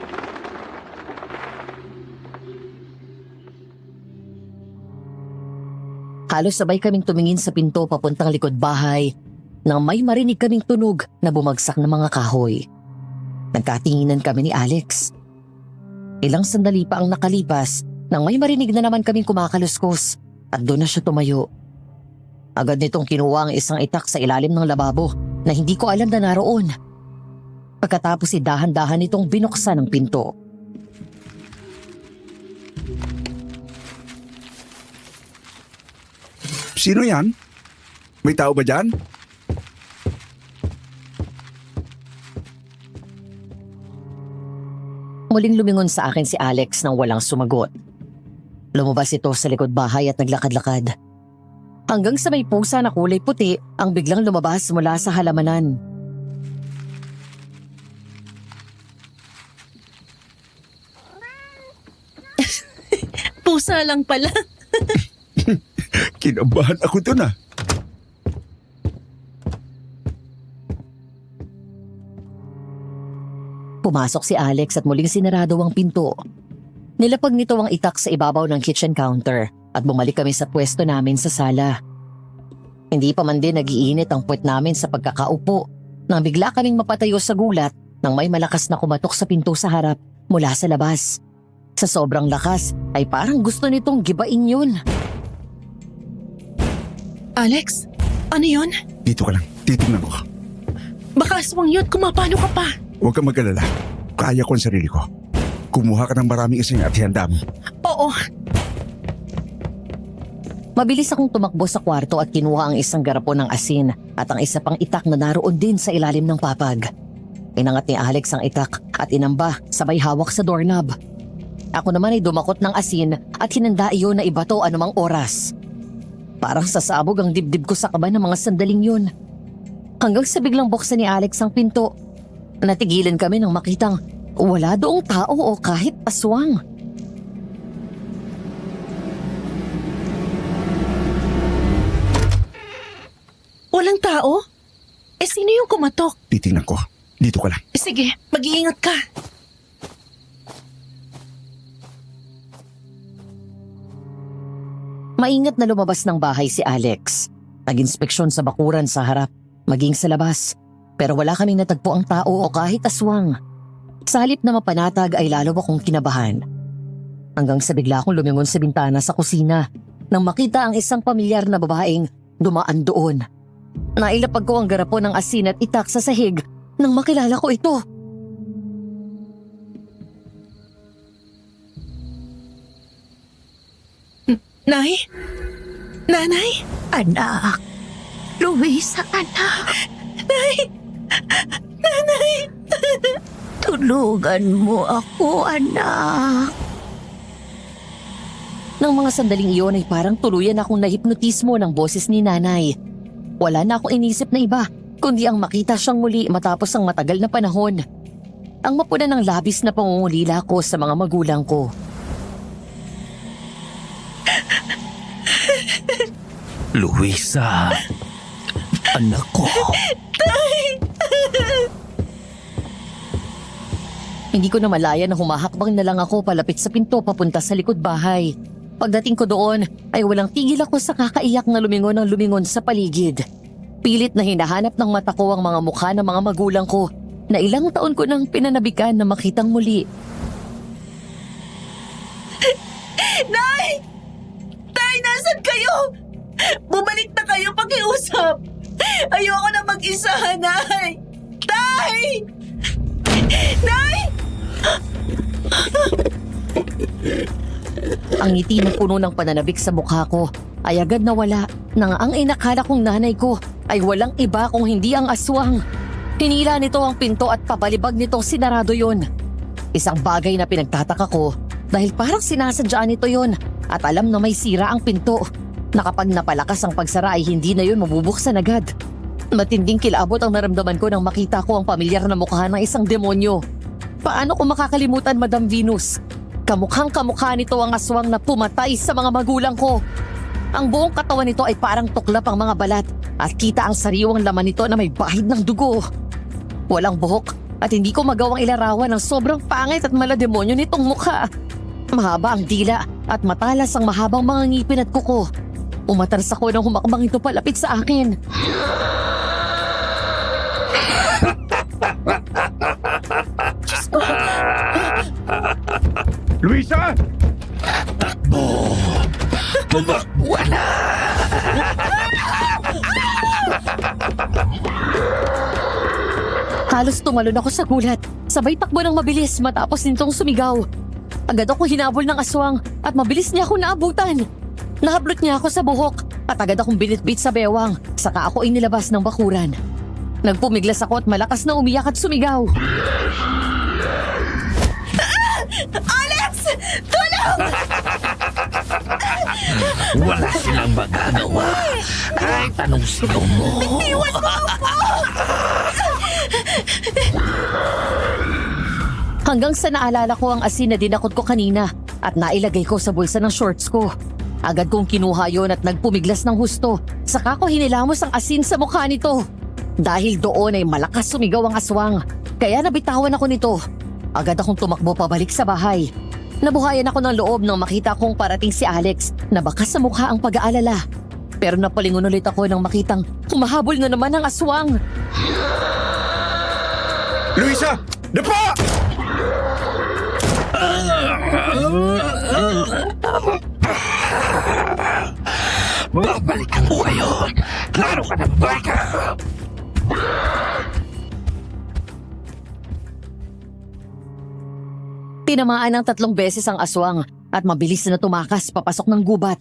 Halos sabay kaming tumingin sa pinto papuntang likod bahay nang may marinig kaming tunog na bumagsak ng mga kahoy. Nagkatinginan kami ni Alex. Ilang sandali pa ang nakalipas nang may marinig na naman kaming kumakaluskos at doon na siya tumayo. Agad nitong kinuha ang isang itak sa ilalim ng lababo na hindi ko alam na naroon. Pagkatapos dahan-dahan nitong binuksan ang pinto. Sino yan? May tao ba dyan? Muling lumingon sa akin si Alex nang walang sumagot. Lumabas ito sa likod bahay at naglakad-lakad. Hanggang sa may pusa na kulay puti ang biglang lumabas mula sa halamanan. Pusa lang pala. Kinabahan ako doon ah. Pumasok si Alex at muling sinarado ang pinto. Nilapag nito ang itak sa ibabaw ng kitchen counter at bumalik kami sa pwesto namin sa sala. Hindi pa man din nag-iinit ang puwet namin sa pagkakaupo nang bigla kaming mapatayo sa gulat nang may malakas na kumatok sa pinto sa harap mula sa labas. Sa sobrang lakas ay parang gusto nitong gibain yun. Alex, ano yon? Dito ka lang, titignan ko. Baka aswang yun, kumapano ka pa. Huwag kang mag-alala. Kaya ko ang sarili ko. Kumuha ka ng maraming isang at ihanda mo. Oo. Mabilis akong tumakbo sa kwarto at kinuha ang isang garapon ng asin at ang isa pang itak na naroon din sa ilalim ng papag. Inangat ni Alex ang itak at inamba sabay hawak sa doorknob. Ako naman ay dumakot ng asin at hinanda iyon na ibato anumang oras. Parang sasabog ang dibdib ko sa kaba ng mga sandaling yun. Hanggang sa biglang buksan ni Alex ang pinto. Natigilan kami nang makitang wala doong tao o kahit aswang. Walang tao? Sino yung kumatok? Titingnan ko. Dito ka lang. Sige, mag-iingat ka. Maingat na lumabas ng bahay si Alex. Nag-inspeksyon sa bakuran sa harap, maging sa labas. Pero wala kaming natagpo ang tao o kahit aswang. Sa halip na mapanatag ay lalo akong kinabahan. Hanggang sa bigla akong lumingon sa bintana sa kusina nang makita ang isang pamilyar na babaeng dumaan doon. Nailapag ko ang garapon ng asin at itak sa sahig nang makilala ko ito. Nay? Nanay? Anak. Luisa, anak. Nanay! Tulungan mo ako, anak. Nang mga sandaling iyon ay parang tuluyan akong nahipnotismo ng boses ni nanay. Wala na akong inisip na iba, kundi ang makita siyang muli matapos ang matagal na panahon. Ang mapuna ng labis na pangungulila ko sa mga magulang ko. Luisa, anak ko. Hindi ko na malaya na humahakbang na lang ako palapit sa pinto papunta sa likod bahay. Pagdating ko doon ay walang tigil ako sa kakaiyak na lumingon sa paligid. Pilit na hinahanap ng mata ko ang mga mukha ng mga magulang ko na ilang taon ko nang pinanabikan na makitang muli. Nay! Tay, nasan kayo? Bumalik na kayo pakiusap. Ayoko na mag-isa, Nay. Tay! Nay! Ang ngiti na puno ng pananabik sa mukha ko ay agad nawala nang ang inakala kong nanay ko ay walang iba kung hindi ang aswang. Hinila nito ang pinto at pabalibag nitong sinarado yon. Isang bagay na pinagtataka ko dahil parang sinasadya nito yon at alam na may sira ang pinto na kapag napalakas ang pagsara ay hindi na yun mabubuksan agad. Matinding kilabot ang naramdaman ko nang makita ko ang pamilyar na mukha ng isang demonyo. Paano ko makakalimutan, Madam Venus? Kamukhang kamukha nito ang aswang na pumatay sa mga magulang ko. Ang buong katawan nito ay parang tuklap ang mga balat at kita ang sariwang laman nito na may bahid ng dugo. Walang buhok at hindi ko magawang ilarawan ang sobrang pangit at malademonyo nitong mukha. Mahaba ang dila at matalas ang mahabang mga ngipin at kuko. Umatras ako nang humakbang ito palapit sa akin. Luisa! Takbo! Tumakbo na! Halos tumalon ako sa gulat. Sabay takbo ng mabilis matapos nitong sumigaw. Agad ako hinabol ng aswang at mabilis niya ako naabutan. Nahablot niya ako sa buhok at agad akong binitbit sa bewang. Saka ako inilabas ng bakuran. Nagpumiglas ako at malakas na umiyak at sumigaw. Alex! Tulong! Wala silang magagawa kahit anong sigaw mo. Iwan mo ako! Hanggang sa naalala ko ang asin na dinakot ko kanina at nailagay ko sa bulsa ng shorts ko. Agad kong kinuha yon at nagpumiglas ng husto. Saka ko hinilamos ang asin sa mukha nito. Dahil doon ay malakas sumigaw ang aswang. Kaya nabitawan ako nito. Agad akong tumakbo pabalik sa bahay. Nabuhayan ako ng loob nang makita kong parating si Alex na baka sa mukha ang pag-aalala. Pero napalingon ulit ako nang makitang humahabol na naman ang aswang. Luisa! Dapa! Babalikan ko kayo! Klaro ka ng baka! Tinamaan ng 3 beses ang aswang at mabilis na tumakas papasok ng gubat.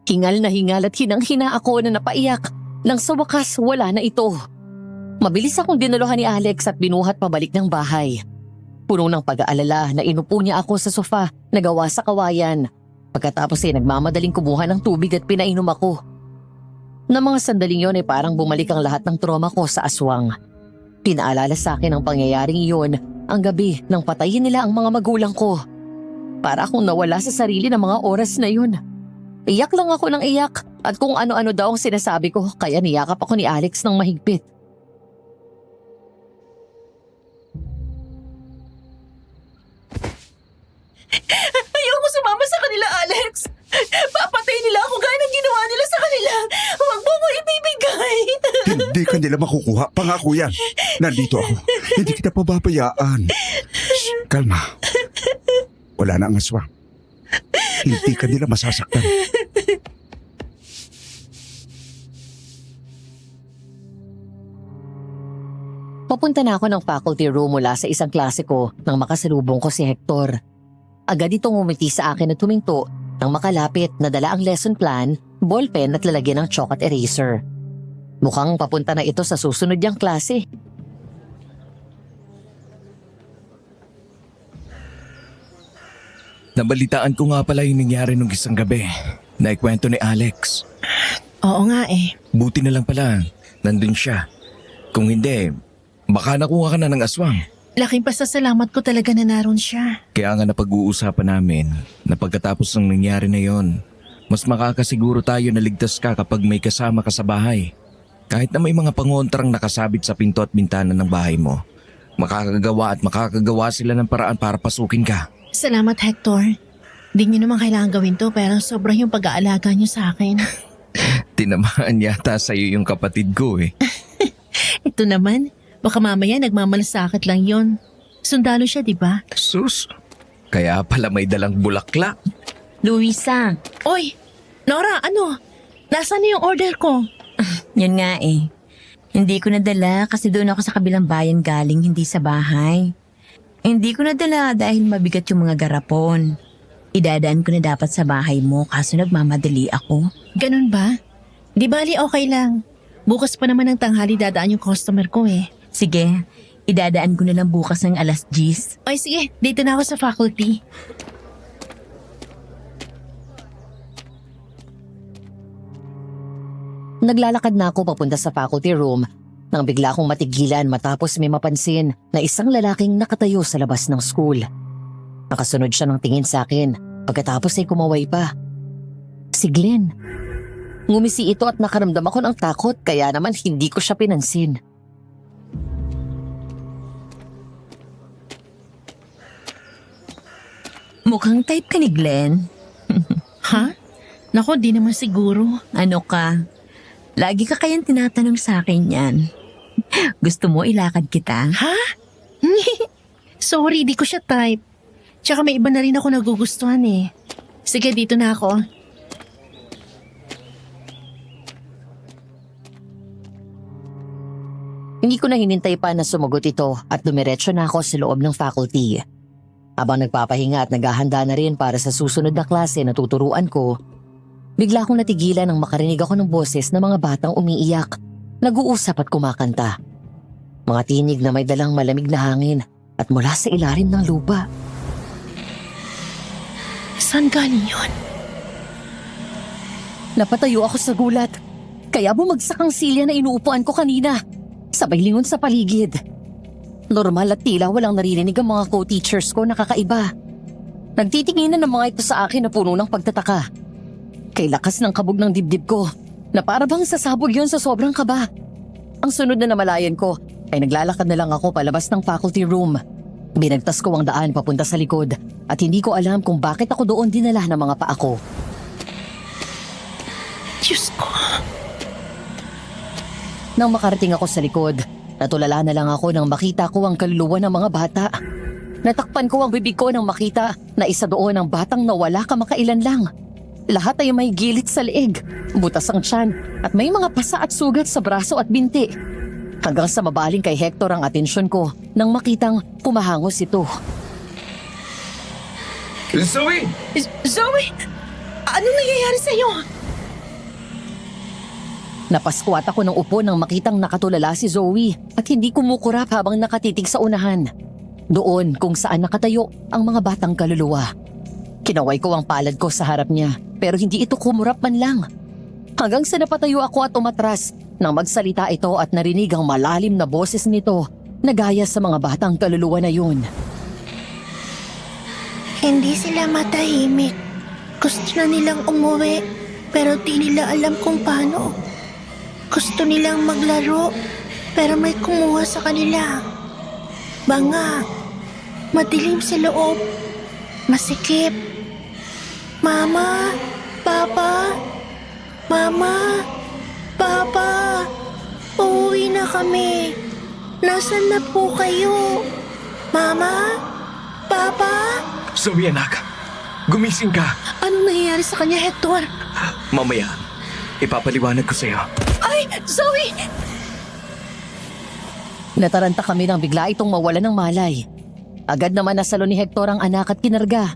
Hingal na hingal at hinang-hina ako na napaiyak nang sa wakas wala na ito. Mabilis akong dinalohan ni Alex at binuhat pabalik ng bahay. Puno ng pag-aalala na inupo niya ako sa sofa na gawa sa kawayan. Pagkatapos ay nagmamadaling kumuha ng tubig at pinainom ako. Na mga sandaling yon ay parang bumalik ang lahat ng trauma ko sa aswang. Pinaalala sa akin ang pangyayaring iyon ang gabi nang patayin nila ang mga magulang ko. Para akong nawala sa sarili ng mga oras na yun. Iyak lang ako ng iyak at kung ano-ano daw ang sinasabi ko kaya niyakap ako ni Alex ng mahigpit. Ayoko sumama sa kanila, Alex. Papatay nila ako gaya ng ginawa nila sa kanila. Huwag mo ko ibibigay. Hindi ka nila makukuha. Pangako yan. Nandito ako. Hindi kita pababayaan. Shh, kalma. Wala na ang aswang. Hindi ka nila masasaktan. Papunta na ako ng faculty room mula sa isang klase ko nang makasalubong ko si Hector. Agad itong umiti sa akin at huminto nang makalapit na dala ang lesson plan, ballpen at lalagyan ng chalk at eraser. Mukhang papunta na ito sa susunod niyang klase. Nabalitaan ko nga pala yung nangyari nung isang gabi. Naikwento ni Alex. Oo nga eh. Buti na lang pala, nandun siya. Kung hindi, baka nakuha ka na ng aswang. Laking pasasalamat ko talaga na naroon siya. Kaya nga napag-uusapan namin na pagkatapos ng nangyari na yon, mas makakasiguro tayo na ligtas ka kapag may kasama ka sa bahay. Kahit na may mga pangontrang nakasabit sa pinto at bintana ng bahay mo, makakagawa sila ng paraan para pasukin ka. Salamat, Hector. Di niyo naman kailangan gawin to pero sobrang yung pag-aalaga niyo sa akin. Tinamaan yata sa'yo yung kapatid ko eh. Ito naman, baka mamaya nagmamalasakit lang yon. Sundalo siya, di ba? Sus, kaya pala may dalang bulaklak. Luisa, Oy, Nora, ano? Nasaan na yung order ko? yun nga eh. Hindi ko nadala kasi doon ako sa kabilang bayan galing, hindi sa bahay. Hindi ko nadala dahil mabigat yung mga garapon. Idadaan ko na dapat sa bahay mo kaso nagmamadali ako. Ganun ba? Di bali okay lang. Bukas pa naman ng tanghali dadaan yung customer ko eh. Sige, idadaan ko na lang bukas ng 10:00. Oy, sige, dito na ako sa faculty. Naglalakad na ako papunta sa faculty room nang bigla akong matigilan matapos may mapansin na isang lalaking nakatayo sa labas ng school. Nakasunod siya ng tingin sa akin pagkatapos ay kumaway pa. Si Glenn. Ngumisi ito at nakaramdam ako ng takot kaya naman hindi ko siya pinansin. Mukhang type ka ni Glenn. Ha? Nako, di naman siguro. Ano ka? Lagi ka kayang tinatanong sa akin yan. Gusto mo ilakad kita? Ha? Sorry, di ko siya type. Tsaka may iba na rin ako nagugustuhan eh. Sige, dito na ako. Hindi ko na hinintay pa na sumagot ito at dumiretso na ako sa loob ng faculty. Habang nagpapahinga at naghahanda na rin para sa susunod na klase na tuturuan ko, bigla akong natigilan nang makarinig ako ng boses ng mga batang umiiyak, nag-uusap at kumakanta. Mga tinig na may dalang malamig na hangin at mula sa ilalim ng lupa. Saan galing yun? Napatayo ako sa gulat, kaya bumagsak ang silya na inuupuan ko kanina. Sabay lingon sa paligid. Normal at tila walang naririnig ang mga co-teachers ko na kakaiba. Nagtitinginan ng mga ito sa akin na puno ng pagtataka. Kay lakas ng kabog ng dibdib ko na para bang sasabog yun sa sobrang kaba. Ang sunod na namalayan ko ay naglalakad na lang ako palabas ng faculty room. Binagtas ko ang daan papunta sa likod at hindi ko alam kung bakit ako doon dinala ng mga paa ko. Diyos ko. Nang makarating ako sa likod, natulala na lang ako nang makita ko ang kaluluwa ng mga bata. Natakpan ko ang bibig ko nang makita na isa doon ang batang nawala kamakailan lang. Lahat ay may gilit sa leeg, butas ang tiyan at may mga pasa at sugat sa braso at binti. Hanggang sa mabaling kay Hector ang atensyon ko nang makitang pumahangos ito. Zoe! Zoe! Ano nangyayari sa'yo? Napaskuat ako ng upo nang makitang nakatulala si Zoe at hindi kumukurap habang nakatitig sa unahan. doon kung saan nakatayo ang mga batang kaluluwa. Kinaway ko ang palad ko sa harap niya pero hindi ito kumurap man lang. Hanggang sa napatayo ako at umatras nang magsalita ito at narinig ang malalim na boses nito na gaya sa mga batang kaluluwa na yun. Hindi sila matahimik. Gusto na nilang umuwi, pero di nila alam kung paano. Gusto nilang maglaro, pero may kumuha sa kanila. Banga, madilim sa loob, masikip. Mama, Papa, Mama, Papa, uuwi na kami. Nasaan na po kayo? Mama, Papa? Zoe anak, gumising ka. Anong nangyayari sa kanya, Hector? Mamaya, ipapaliwanag ko sa'yo. Ay, Zoe! Nataranta kami nang bigla itong mawala ng malay. Agad naman nasalo ni Hector ang anak at kinarga.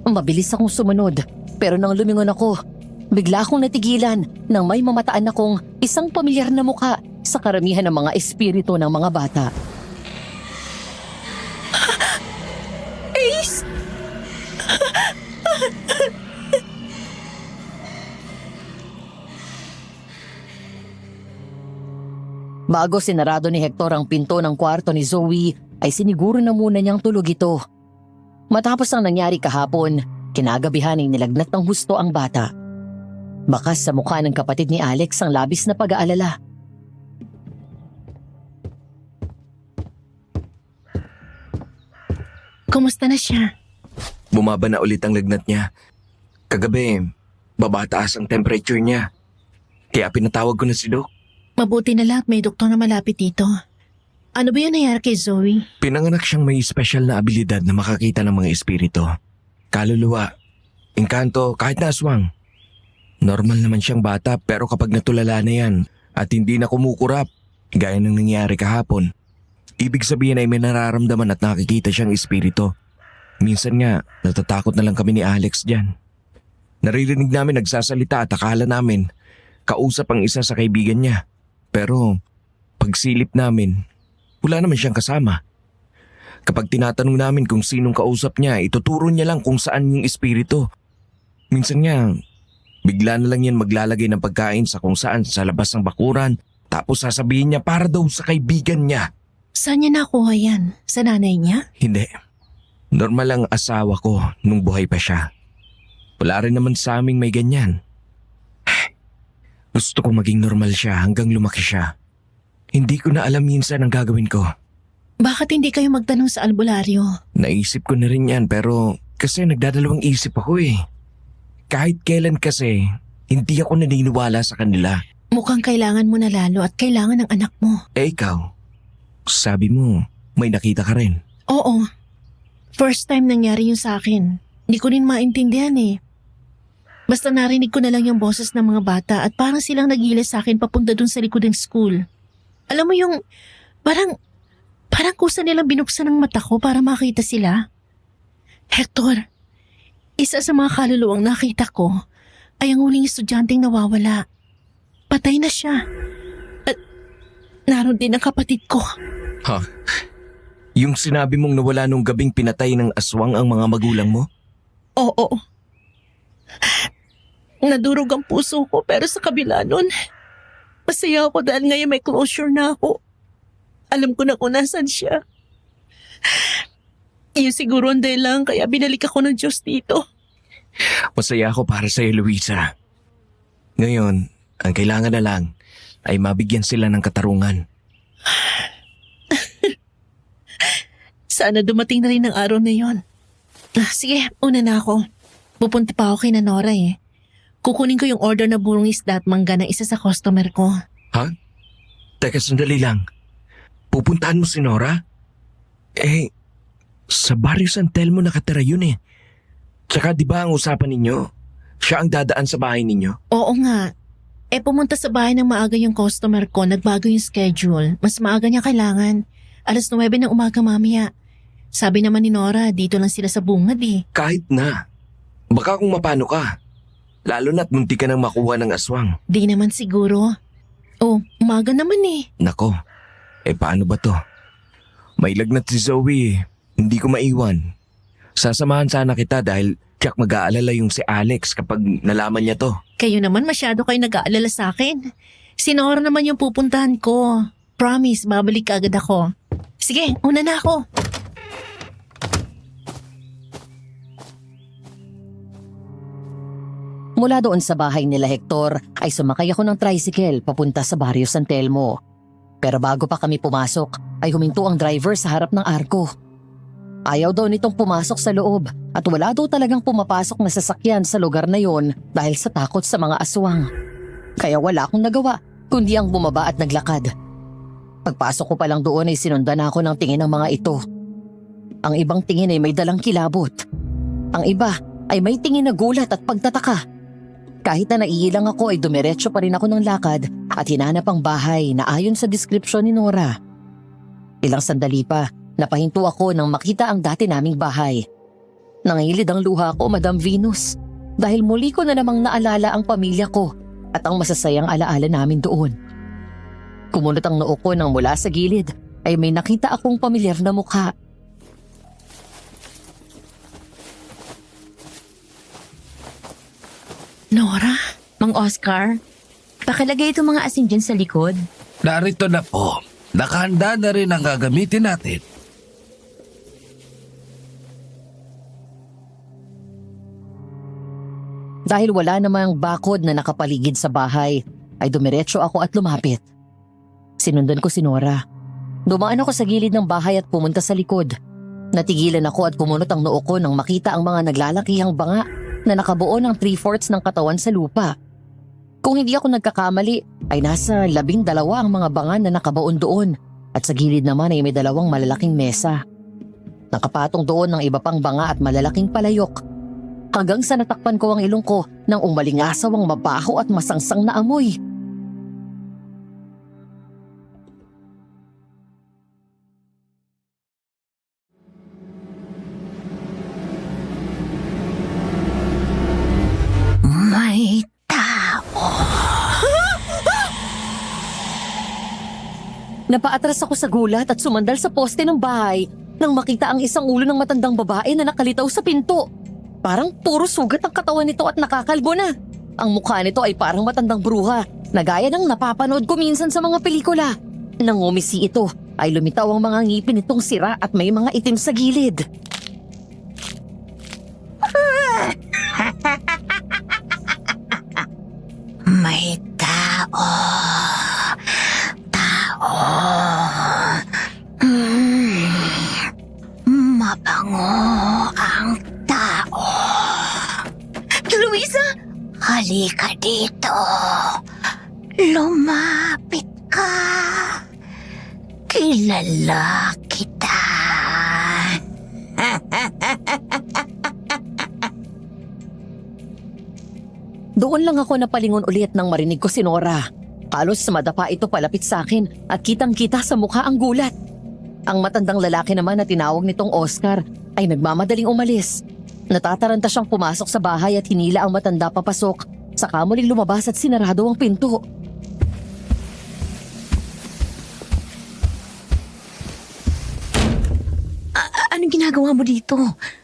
Mabilis akong sumunod, pero nang lumingon ako, bigla akong natigilan nang may mamataan akong isang pamilyar na muka sa karamihan ng mga espiritu ng mga bata. Ace! Bago sinarado ni Hector ang pinto ng kwarto ni Zoe, ay siniguro na muna niyang tulog ito. Matapos ang nangyari kahapon, kinagabihan ay nilagnat ng husto ang bata. Bakas sa mukha ng kapatid ni Alex ang labis na pag-aalala. Kumusta na siya? Bumaba na ulit ang lagnat niya. Kagabi, babataas ang temperature niya. Kaya pinatawag ko na si Doc. Mabuti na lang at may doktor na malapit dito. Ano ba yung nangyari kay Zoe? Pinanganak siyang may special na abilidad na makakita ng mga espiritu. Kaluluwa, engkanto, kahit na aswang. Normal naman siyang bata pero kapag natulala na yan at hindi na kumukurap, gaya ng nangyari kahapon, ibig sabihin ay may nararamdaman at nakikita siyang espiritu. Minsan nga, natatakot na lang kami ni Alex dyan. Naririnig namin nagsasalita at akala namin kausap ang isa sa kaibigan niya. Pero pagsilip namin, wala naman siyang kasama. Kapag tinatanong namin kung sinong kausap niya, ituturo niya lang kung saan yung espiritu. Minsan nga, bigla na lang yan maglalagay ng pagkain sa kung saan sa labas ng bakuran, tapos sasabihin niya para daw sa kaibigan niya. Saan niya nakuha yan? Sa nanay niya? Hindi. Normal ang asawa ko nung buhay pa siya. Wala rin naman sa aming may ganyan. Gusto ko maging normal siya hanggang lumaki siya. Hindi ko na alam minsan ang gagawin ko. Bakit hindi kayo magtanong sa albularyo? Naisip ko na rin yan pero kasi nagdadalawang isip ako eh. Kahit kailan kasi, hindi ako naniniwala sa kanila. Mukhang kailangan mo na lalo at kailangan ng anak mo. Eh ikaw, sabi mo may nakita ka rin. Oo. First time nangyari yun sa akin. Hindi ko rin maintindihan eh. Basta narinig ko na lang yung boses ng mga bata at parang silang nagilas sa akin papunta dun sa likod ng school. Alam mo yung parang kusa nilang binuksan ng mata ko para makita sila. Hector, isa sa mga kaluluwang nakita ko ay ang huling estudyanteng nawawala. Patay na siya. At naroon din ang kapatid ko. Ha? Yung sinabi mong nawala nung gabing pinatay ng aswang ang mga magulang mo? Oo. Nadurog ang puso ko pero sa kabila nun, masaya ako dahil ngayon may closure na ako. Alam ko na kung nasan siya. Iyon siguro ang dahilan kaya binalik ako ng Diyos dito. Masaya ako para sa'yo, Luisa. Ngayon, ang kailangan na lang ay mabigyan sila ng katarungan. Sana dumating na rin ang araw na yon. Sige, una na ako. Pupunta pa ako kay Nora eh. Kukunin ko yung order na burong isda at mangga ng isa sa customer ko. Ha? Teka, sandali lang. Pupuntahan mo si Nora? Eh, sa Barrio San Telmo nakatira yun eh. Tsaka di ba ang usapan ninyo? Siya ang dadaan sa bahay ninyo? Oo nga. Pumunta sa bahay ng maaga yung customer ko. Nagbago yung schedule. Mas maaga niya kailangan. 9:00 ng umaga mamaya. Sabi naman ni Nora, dito lang sila sa bungad eh. Kahit na. Baka kung mapano ka. Lalo na't munti ka nang makuha ng aswang. Di naman siguro. Oh, umaga naman eh. Nako, paano ba to? May lagnat si Zoe. Hindi ko maiwan. Sasamahan sana kita dahil tiyak mag-aalala yung si Alex kapag nalaman niya to. Kayo naman masyado kayo nag-aalala sa akin. Si Nora naman yung pupuntahan ko. Promise, babalik agad ako. Sige, una na ako. Mula doon sa bahay nila Hector ay sumakay ako ng tricycle papunta sa Barrio San Telmo. Pero bago pa kami pumasok ay huminto ang driver sa harap ng arko. Ayaw daw nitong pumasok sa loob at wala daw talagang pumapasok na sasakyan sa lugar na yon dahil sa takot sa mga aswang. Kaya wala akong nagawa kundi ang bumaba at naglakad. Pagpasok ko pa lang doon ay sinundan ako ng tingin ng mga ito. Ang ibang tingin ay may dalang kilabot. Ang iba ay may tingin na gulat at pagtataka. Kahit na naiilang ako ay dumiretso pa rin ako ng lakad at hinanap ang bahay na ayon sa deskripsyon ni Nora. Ilang sandali pa, napahinto ako nang makita ang dati naming bahay. Nangilid ang luha ko, Madam Venus, dahil muli ko na namang naalala ang pamilya ko at ang masasayang alaala namin doon. Kumunot ang noo ko nang mula sa gilid ay may nakita akong pamilyar na mukha. Nora? Mang Oscar, pakilagay itong mga asin dyan sa likod. Narito na po. Nakahanda na rin ang gagamitin natin. Dahil wala namang bakod na nakapaligid sa bahay, ay dumiretso ako at lumapit. Sinundan ko si Nora. Dumaan ako sa gilid ng bahay at pumunta sa likod. Natigilan ako at kumunot ang noo ko nang makita ang mga naglalakihang banga na nakabuo ng 3/4 ng katawan sa lupa. Kung hindi ako nagkakamali, ay nasa 12 ang mga banga na nakabaon doon at sa gilid naman ay may 2 malalaking mesa. Nakapatong doon ng iba pang banga at malalaking palayok. Hanggang sa natakpan ko ang ilong ko nang umalingasaw ang mabaho at masangsang na amoy. May tao. Napaatras ako sa gulat at sumandal sa poste ng bahay nang makita ang isang ulo ng matandang babae na nakalitaw sa pinto. Parang puro sugat ang katawan nito at nakakalbo na. Ang mukha nito ay parang matandang bruha na gaya ng napapanood ko minsan sa mga pelikula. Nang umisi ito ay lumitaw ang mga ngipin nitong sira at may mga itim sa gilid. May tao. Tao. Mabango ang tao. Luisa! Halika dito. Lumapit ka. Kilala kita. Doon lang ako napalingon ulit nang marinig ko si Nora. Halos madapa ito palapit sa akin at kitang-kita sa mukha ang gulat. Ang matandang lalaki naman na tinawag nitong Oscar ay nagmamadaling umalis. Natataranta siyang pumasok sa bahay at hinila ang matanda papasok. Saka muling lumabas at sinarado ang pinto. Anong ginagawa mo dito?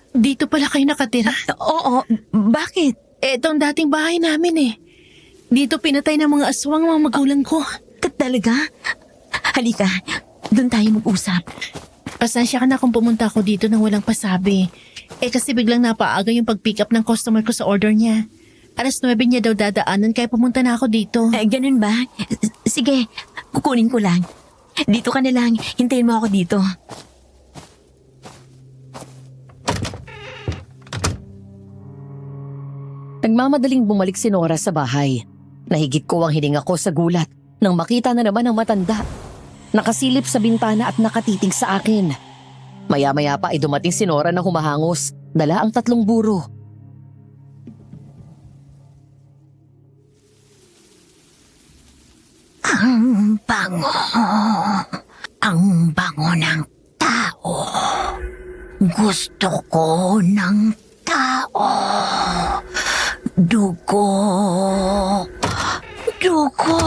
Dito pala kayo nakatira? Oo, bakit? Etong dating bahay namin eh. Dito pinatay ng mga aswang mga magulang ko. Talaga? Halika, doon tayo mag-usap. Pasensya ka na kung pumunta ako dito nang walang pasabi. Kasi biglang napaaga yung pag-pick up ng customer ko sa order niya. 9:00 niya daw dadaanan kaya pumunta na ako dito. Ganun ba? Sige, kukunin ko lang. Dito ka na lang, hintayin mo ako dito. Nagmamadaling bumalik si Nora sa bahay. Nahigit ko ang hininga ko sa gulat nang makita na naman ang matanda. Nakasilip sa bintana at nakatitig sa akin. Maya-maya pa ay dumating si Nora na humahangos, dala ang 3 buro. Ang bango. Ang bango ng tao. Gusto ko ng tao. Dugo. Dugo.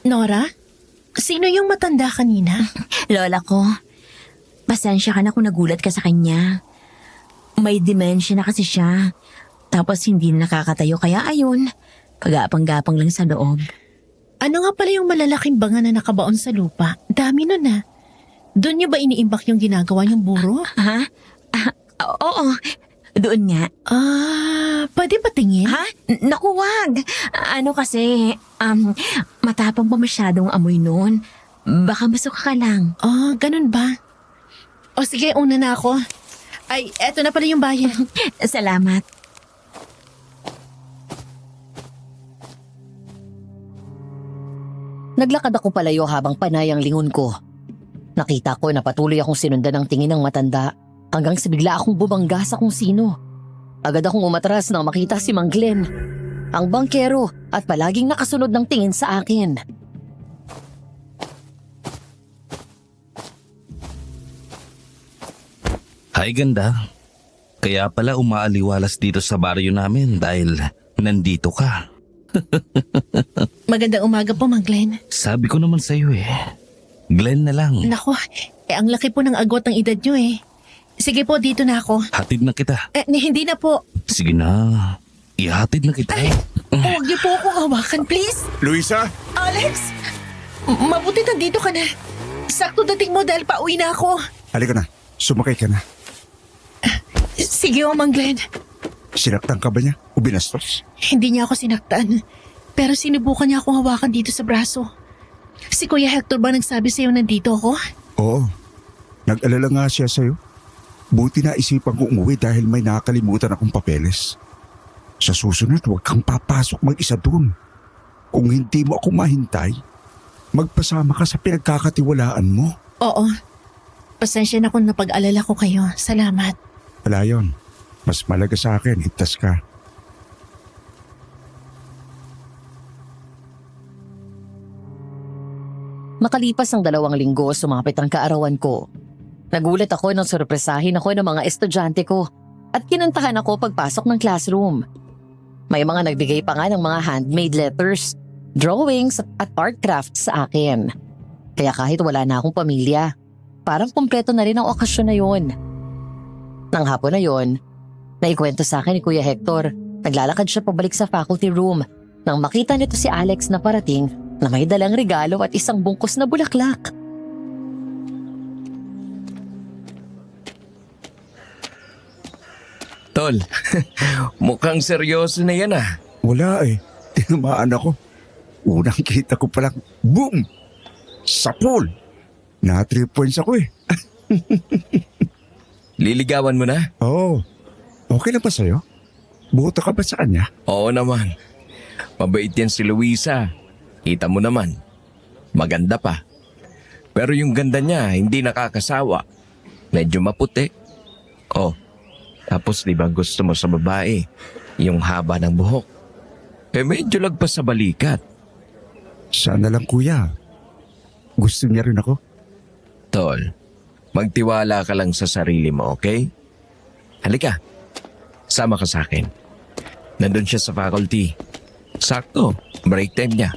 Nora? Sino yung matanda kanina? Lola ko, pasensya ka na kung nagulat ka sa kanya. May dementia na kasi siya. Tapos hindi na nakakatayo kaya ayun, kagapang-gapang lang sa loob. Ano nga pala yung malalaking banga na nakabaon sa lupa? Dami nun ah. Doon niyo ba iniimbak yung ginagawa niyong buro? Ha? Oo, doon nga. Pwede ba tingin? Ha? Naku, wag. Ano kasi, matapang pa masyadong amoy noon. Baka masuka ka lang. Ganun ba? O sige, una na ako. Ay, eto na pala yung bayan. Salamat. Naglakad ako palayo habang panay ang lingon ko. Nakita ko na patuloy akong sinundan ng tingin ng matanda hanggang sa bigla akong bumangga sa kung sino. Agad akong umatras nang makita si Mang Glenn, ang bangkero at palaging nakasunod ng tingin sa akin. Hi, ganda. Kaya pala umaaliwalas dito sa baryo namin dahil nandito ka. Magandang umaga po, Mang Glenn. Sabi ko naman sa'yo Glenn na lang. Nako, ang laki po ng agwat ng edad niyo eh. Sige po, dito na ako. Hatid na kita. Hindi na po. Sige na. Ihatid na kita. Huwag niyo po akong hawakan, please. Luisa? Alex! Mabuti nandito ka na. Sakto dating mo dahil pauwi na ako. Halika na. Sumakay ka na. Sige o, Mang Glenn. Sinaktan ka ba niya o binastos? Hindi niya ako sinaktan. Pero sinubukan niya akong hawakan dito sa braso. Si Kuya Hector ba nagsabi sa'yo nandito ako? Oo. Nag-alala nga siya sa'yo. Buti na isipan ko umuwi dahil may nakakalimutan akong papeles. Sa susunod, huwag kang papasok mag-isa doon. Kung hindi mo ako mahintay, magpasama ka sa pinagkakatiwalaan mo. Oo. Pasensya na kung napag-alala ko kayo. Salamat. Wala yun. Mas malaga sa akin, itas ka. Makalipas ang 2 linggo, sumapit ang kaarawan ko. Nagulat ako nang sorpresahin ako ng mga estudyante ko at kinantahan ako pagpasok ng classroom. May mga nagbigay pa nga ng mga handmade letters, drawings at art crafts sa akin. Kaya kahit wala na akong pamilya, parang kumpleto na rin ang okasyon na yon. Nang hapon na yon, naikwento sa akin ni Kuya Hector, naglalakad siya pabalik sa faculty room nang makita nito si Alex na parating na may dalang regalo at isang bungkus na bulaklak. Tol, mukhang seryoso na yan ah. Wala eh. Tinamaan ako. Unang kita ko palang, boom! Sa pool! Na 3 points ako eh. Liligawan mo na? Oo. Okay lang ba sa'yo? Buta ka ba sa kanya? Oo naman. Mabait yan si Luisa. Kita mo naman. Maganda pa. Pero yung ganda niya, hindi nakakasawa. Medyo maputi. Oh, tapos di ba gusto mo sa babae, yung haba ng buhok? Medyo lagpas sa balikat. Sana lang kuya. Gusto niya rin ako. Tol, magtiwala ka lang sa sarili mo, okay? Halika, sama ka sa akin. Nandun siya sa faculty. Sakto, break time niya.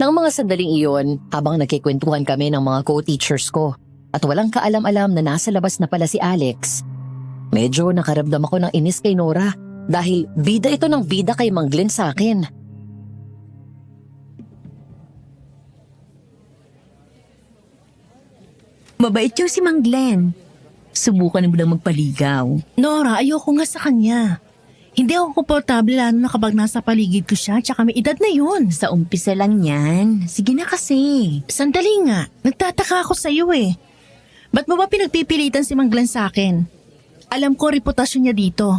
Nang mga sandaling iyon, habang nagkikwentuhan kami ng mga co-teachers ko at walang kaalam-alam na nasa labas na pala si Alex, medyo nakaramdam ako ng inis kay Nora dahil bida ito ng bida kay Mang Glenn sa akin. Mabait yung si Mang Glenn. Subukan mo lang magpaligaw. Nora, ayoko nga sa kanya. Hindi ako komportable lalo na kapag nasa paligid ko siya tsaka may edad na yun. Sa umpisa lang yan. Sige na kasi. Sandali nga, nagtataka ako sa iyo eh. Ba't mo ba pinagpipilitan si Mang Glenn sa akin? Alam ko reputasyon niya dito.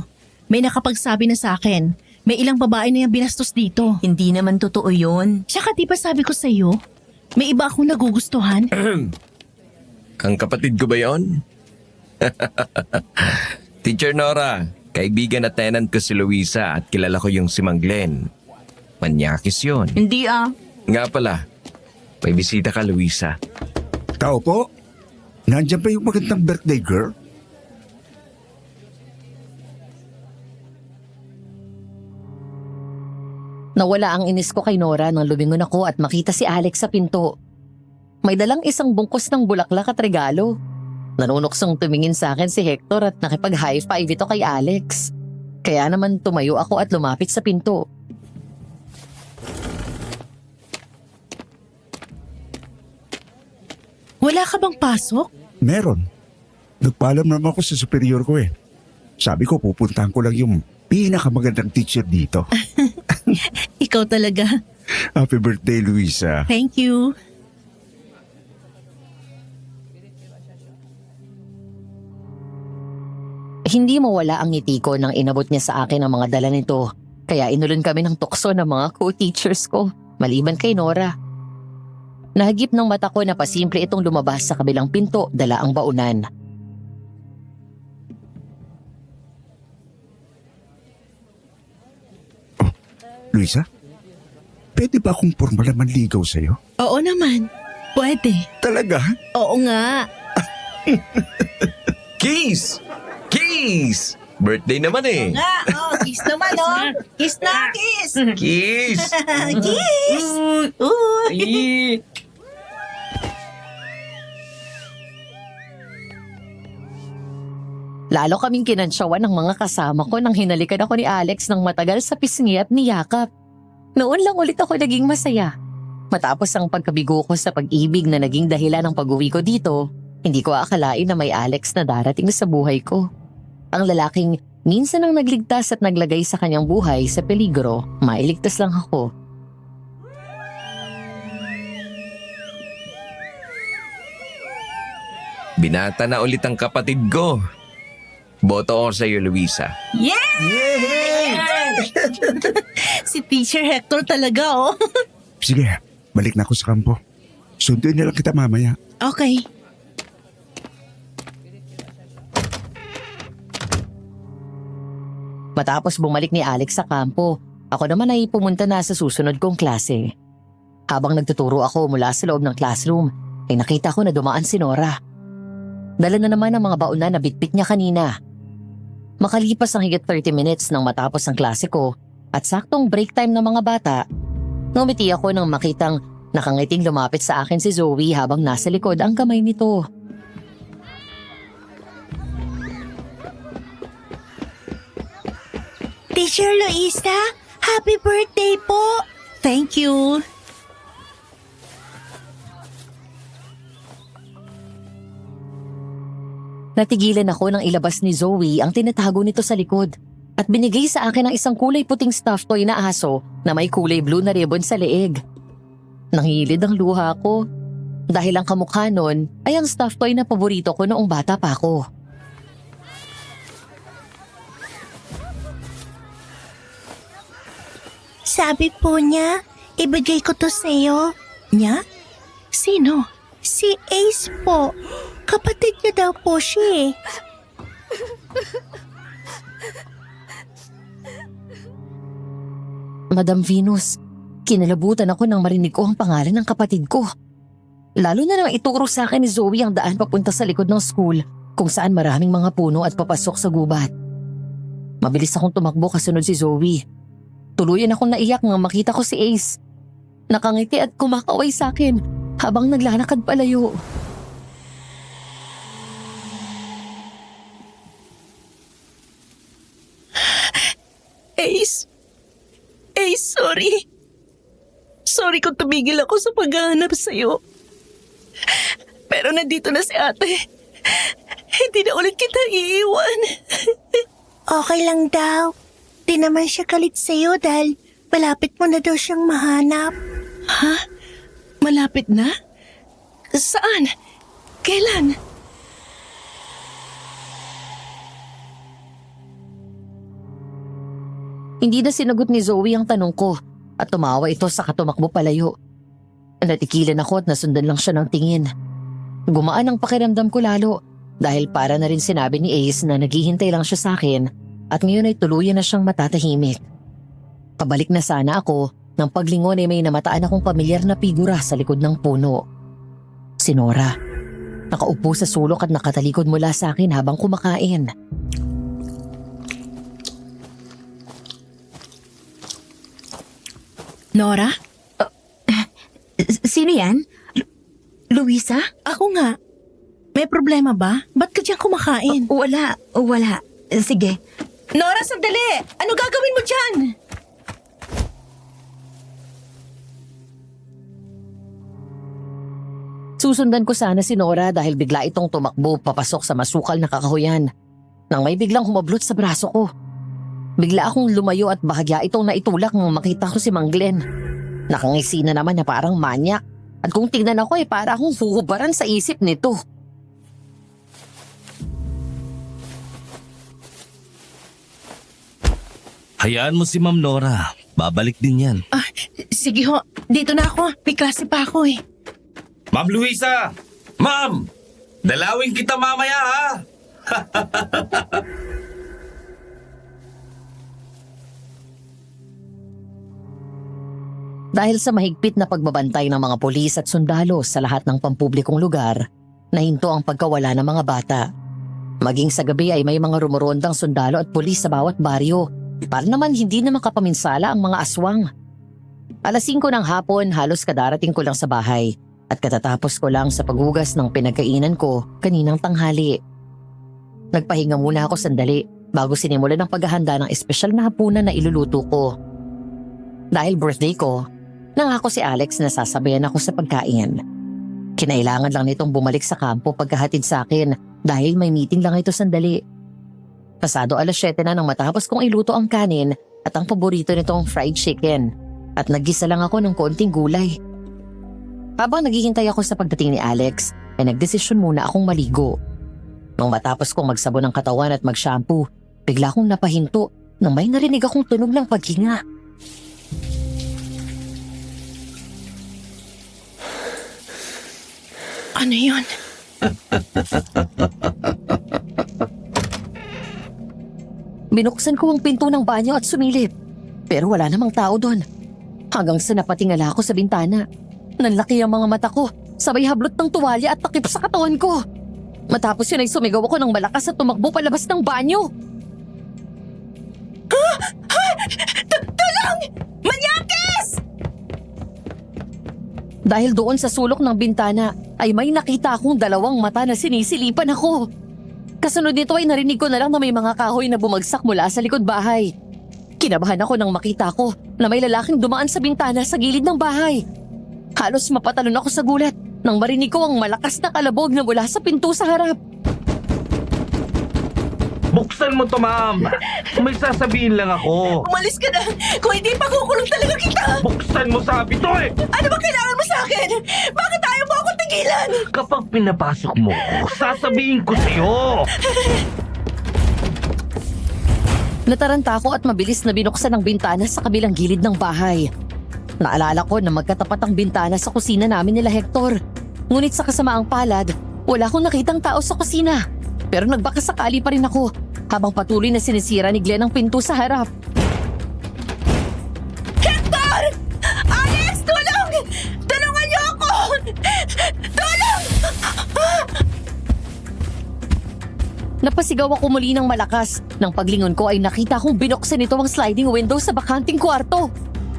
May nakapagsabi na sa akin. May ilang babae na yung binastos dito. Hindi naman totoo yun. Tsaka di ba sabi ko sa iyo, may iba akong nagugustuhan? Ang kapatid ko ba yon? Teacher Nora, kaibigan at tenant ko si Luisa at kilala ko yung si Mang Glenn. Manyakis yun. Hindi ah. Nga pala, may bisita ka Luisa. Tao po? Nandiyan ba yung magandang birthday girl? Nawala ang inis ko kay Nora nang lumingon ako at makita si Alex sa pinto. May dalang isang bungkus ng bulaklak at regalo. Nanunuksong tumingin sa akin si Hector at nakipag-high five ito kay Alex. Kaya naman tumayo ako at lumapit sa pinto. Wala ka bang pasok? Meron. Nagpaalam naman ako sa superior ko eh. Sabi ko pupuntahan ko lang yung pinakamagandang teacher dito. Ikaw talaga. Happy birthday, Luisa. Thank you. Hindi mawala ang ngiti ko nang inabot niya sa akin ang mga dala nito. Kaya inulon kami ng tukso ng mga co-teachers ko, maliban kay Nora. Nahagip ng mata ko na pasimple itong lumabas sa kabilang pinto, dala ang baunan. Luisa, pwede ba akong formal na manligaw sa'yo? Oo naman. Pwede. Talaga? Oo nga. Kiss! Kiss! Birthday naman eh. Kiss naman, oh. Kiss na, kiss. Kiss! Kiss. Uy. Lalo kaming kinansyawan ng mga kasama ko nang hinalikan ako ni Alex ng matagal sa pisngi at niyakap. Noon lang ulit ako naging masaya. Matapos ang pagkabigo ko sa pag-ibig na naging dahilan ng pag-uwi ko dito, hindi ko akalain na may Alex na darating sa buhay ko. Ang lalaking minsan ang nagligtas at naglagay sa kanyang buhay sa peligro, mailigtas lang ako. Binata na ulit ang kapatid ko. Boto ako sa iyo, Luisa. Si Teacher Hector talaga, oh. Sige, balik na ako sa kampo. Sunduin na lang kita mamaya. Okay. Matapos bumalik ni Alex sa kampo, ako naman ay pumunta na sa susunod kong klase. Habang nagtuturo ako mula sa loob ng classroom, ay nakita ko na dumaan si Nora. Dala na naman ang mga baunan na bitbit niya kanina. Makalipas ang higit 30 minutes nang matapos ang klase ko at saktong break time ng mga bata, ngumiti ako nang makitang nakangiting lumapit sa akin si Zoe habang nasa likod ang kamay nito. Teacher Luisa, happy birthday po. Thank you. Natigilan ako nang ilabas ni Zoe ang tinatago nito sa likod at binigay sa akin ang isang kulay puting stuffed toy na aso na may kulay blue na ribbon sa leeg. Nangilid ang luha ko dahil ang kamukha nun ay ang stuffed toy na paborito ko noong bata pa ako. Sabi po niya, ibigay ko to sa'yo. Niya? Sino? Si Ace po. Kapatid niya daw po siya eh. Madam Venus, kinalabutan ako nang marinig ko ang pangalan ng kapatid ko. Lalo na nang ituro sa akin ni Zoe ang daan papunta sa likod ng school kung saan maraming mga puno at papasok sa gubat. Mabilis akong tumakbo kasunod si Zoe. Tuluyan akong naiyak nang makita ko si Ace. Nakangiti at kumakaway sa akin habang naglalakad palayo. Ace. Ace, sorry. Sorry kung tumigil ako sa paghahanap sa'yo. Pero nandito na si ate. Hindi na ulit kita iiwan. Okay lang daw. Di naman siya galit sa'yo dahil malapit mo na daw siyang mahanap. Ha? Malapit na? Saan? Kailan? Hindi na sinagot ni Zoe ang tanong ko at tumawa ito sa katumakbo palayo. Natikilan ako at nasundan lang siya ng tingin. Gumaan ang pakiramdam ko lalo dahil para na rin sinabi ni Ace na naghihintay lang siya sa akin at ngayon ay tuluyan na siyang matatahimik. Pabalik na sana ako nang paglingon ay may namataan akong pamilyar na figura sa likod ng puno. Si Nora. Nakaupo sa sulok at nakatalikod mula sa akin habang kumakain. Nora? Sino yan? Luisa? Ako nga. May problema ba? Ba't ka dyan kumakain? Wala. Sige. Nora, sandali! Ano gagawin mo dyan? Susundan ko sana si Nora dahil bigla itong tumakbo papasok sa masukal na kakahuyan nang may biglang humablot sa braso ko. Bigla akong lumayo at bahagya itong naitulak nang makita ko si Mang Glenn. Nakangisi na naman na parang manyak at kung tingnan ako para akong huhubaran sa isip nito. Hayaan mo si Ma'am Nora. Babalik din yan. Sige ho, dito na ako. May klase pa ako eh. Ma'am Luisa! Ma'am! Dalawin kita mamaya ha! Dahil sa mahigpit na pagbabantay ng mga pulis at sundalo sa lahat ng pampublikong lugar, nahinto ang pagkawala ng mga bata. Maging sa gabi ay may mga rumorondang sundalo at pulis sa bawat baryo para naman hindi na makapaminsala ang mga aswang. 5:00 ng hapon halos kadarating ko lang sa bahay at katatapos ko lang sa paghugas ng pinagkainan ko kaninang tanghali. Nagpahinga muna ako sandali bago sinimulan ang paghahanda ng espesyal na hapunan na iluluto ko. Dahil birthday ko, nangako si Alex na sasabayan ako sa pagkain. Kinailangan lang nitong bumalik sa kampo pagkahatid sa akin dahil may meeting lang ito sandali. Pasado 7:00 na nang matapos kong iluto ang kanin at ang paborito nitong fried chicken at naggisa lang ako ng konting gulay. Habang naghihintay ako sa pagdating ni Alex, ay nagdesisyon muna akong maligo. Nung matapos kong magsabon ng katawan at mag-shampoo, bigla akong napahinto nang may narinig akong tunog ng paghinga. Ano yun? Binuksan ko ang pinto ng banyo at sumilip. Pero wala namang tao doon. Hanggang sa napatingala ako sa bintana. Nanlaki ang mga mata ko, sabay hablot ng tuwalya at takip sa katawan ko. Matapos yun ay sumigaw ako ng malakas at tumakbo palabas ng banyo. Tulong! Manyakis! Dahil doon sa sulok ng bintana ay may nakita akong 2 mata na sinisilipan ako. Kasunod nito ay narinig ko na lang na may mga kahoy na bumagsak mula sa likod bahay. Kinabahan ako nang makita ko na may lalaking dumaan sa bintana sa gilid ng bahay. Halos mapatalon ako sa gulat nang marinig ko ang malakas na kalabog na mula sa pinto sa harap. Buksan mo to, ma'am! May sasabihin lang ako. Umalis ka na! Kung hindi, pakukulong talaga kita! Buksan mo sabi to eh! Ano ba kailangan mo sa akin? Bakit ayaw mo akong tigilan? Kapag pinapasok mo ko, sasabihin ko sa'yo! Nataranta ako at mabilis na binuksan ang bintana sa kabilang gilid ng bahay. Naalala ko na magkatapat ang bintana sa kusina namin nila Hector. Ngunit sa kasamaang palad, wala akong nakitang tao sa kusina. Pero nagbakasakali pa rin ako habang patuloy na sinisira ni Glenn ang pinto sa harap. Hector! Alex, tulong! Tulungan niyo ako! Tulong! Napasigaw ako muli ng malakas. Nang paglingon ko ay nakita kong binuksan nito ang sliding window sa bakanting kwarto.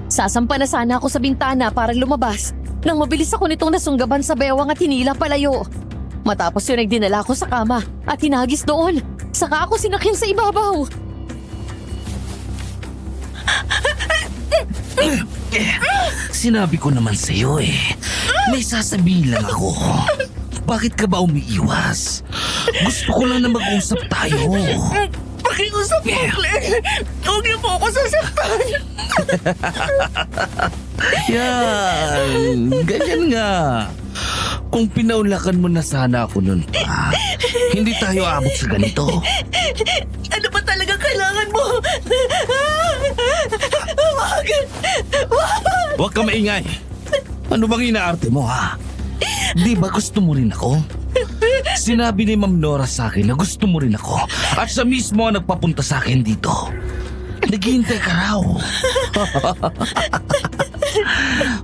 Sasampa na sana ako sa bintana para lumabas nang mabilis ako nitong nasunggaban sa bewang at hinila palayo. Matapos yun ay dinala ko sa kama at hinagis doon. Saka ako sinakyan sa ibabaw. Sinabi ko naman sa'yo eh. May sasabihin lang ako. Bakit ka ba umiiwas? Gusto ko lang na mag-usap tayo. Pakiusap mo, Glenn! Huwag niyo po ako sasaktan! Yan, ganyan nga. Kung pinaulakan mo na sana ako nun pa, hindi tayo abot sa ganito. Ano ba talaga kailangan mo? Wag! Huwag ka maingay. Ano bang inaarte mo ha? Di ba gusto mo rin ako? Sinabi ni Ma'am Nora sa akin na gusto mo rin ako at siya mismo ang nagpapunta sa akin dito. Naghihintay ka raw.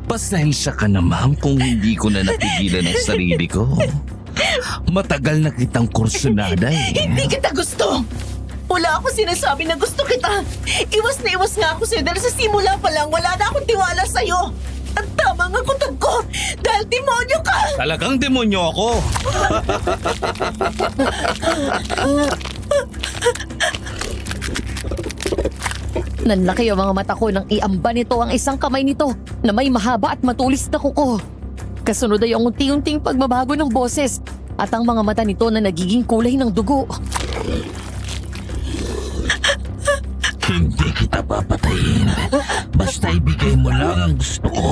Pasensya ka na, ma'am, kung hindi ko na napigilan ang sarili ko. Matagal na kitang kursunada eh. Hindi kita gusto! Wala ako sinasabi na gusto kita. Iwas na iwas nga ako sa'yo dahil sa simula pa lang wala na akong tiwala sa'yo. At tama ang kutob ko dahil demonyo ka! Talagang demonyo ako. Nanlaki ang mga mata ko nang iamba nito ang isang kamay nito na may mahaba at matulis na kuko. Kasunod ay ang unti-unting pagbabago ng boses at ang mga mata nito na nagiging kulay ng dugo. Hindi kita papatayin. Basta ibigay mo lang ang gusto ko.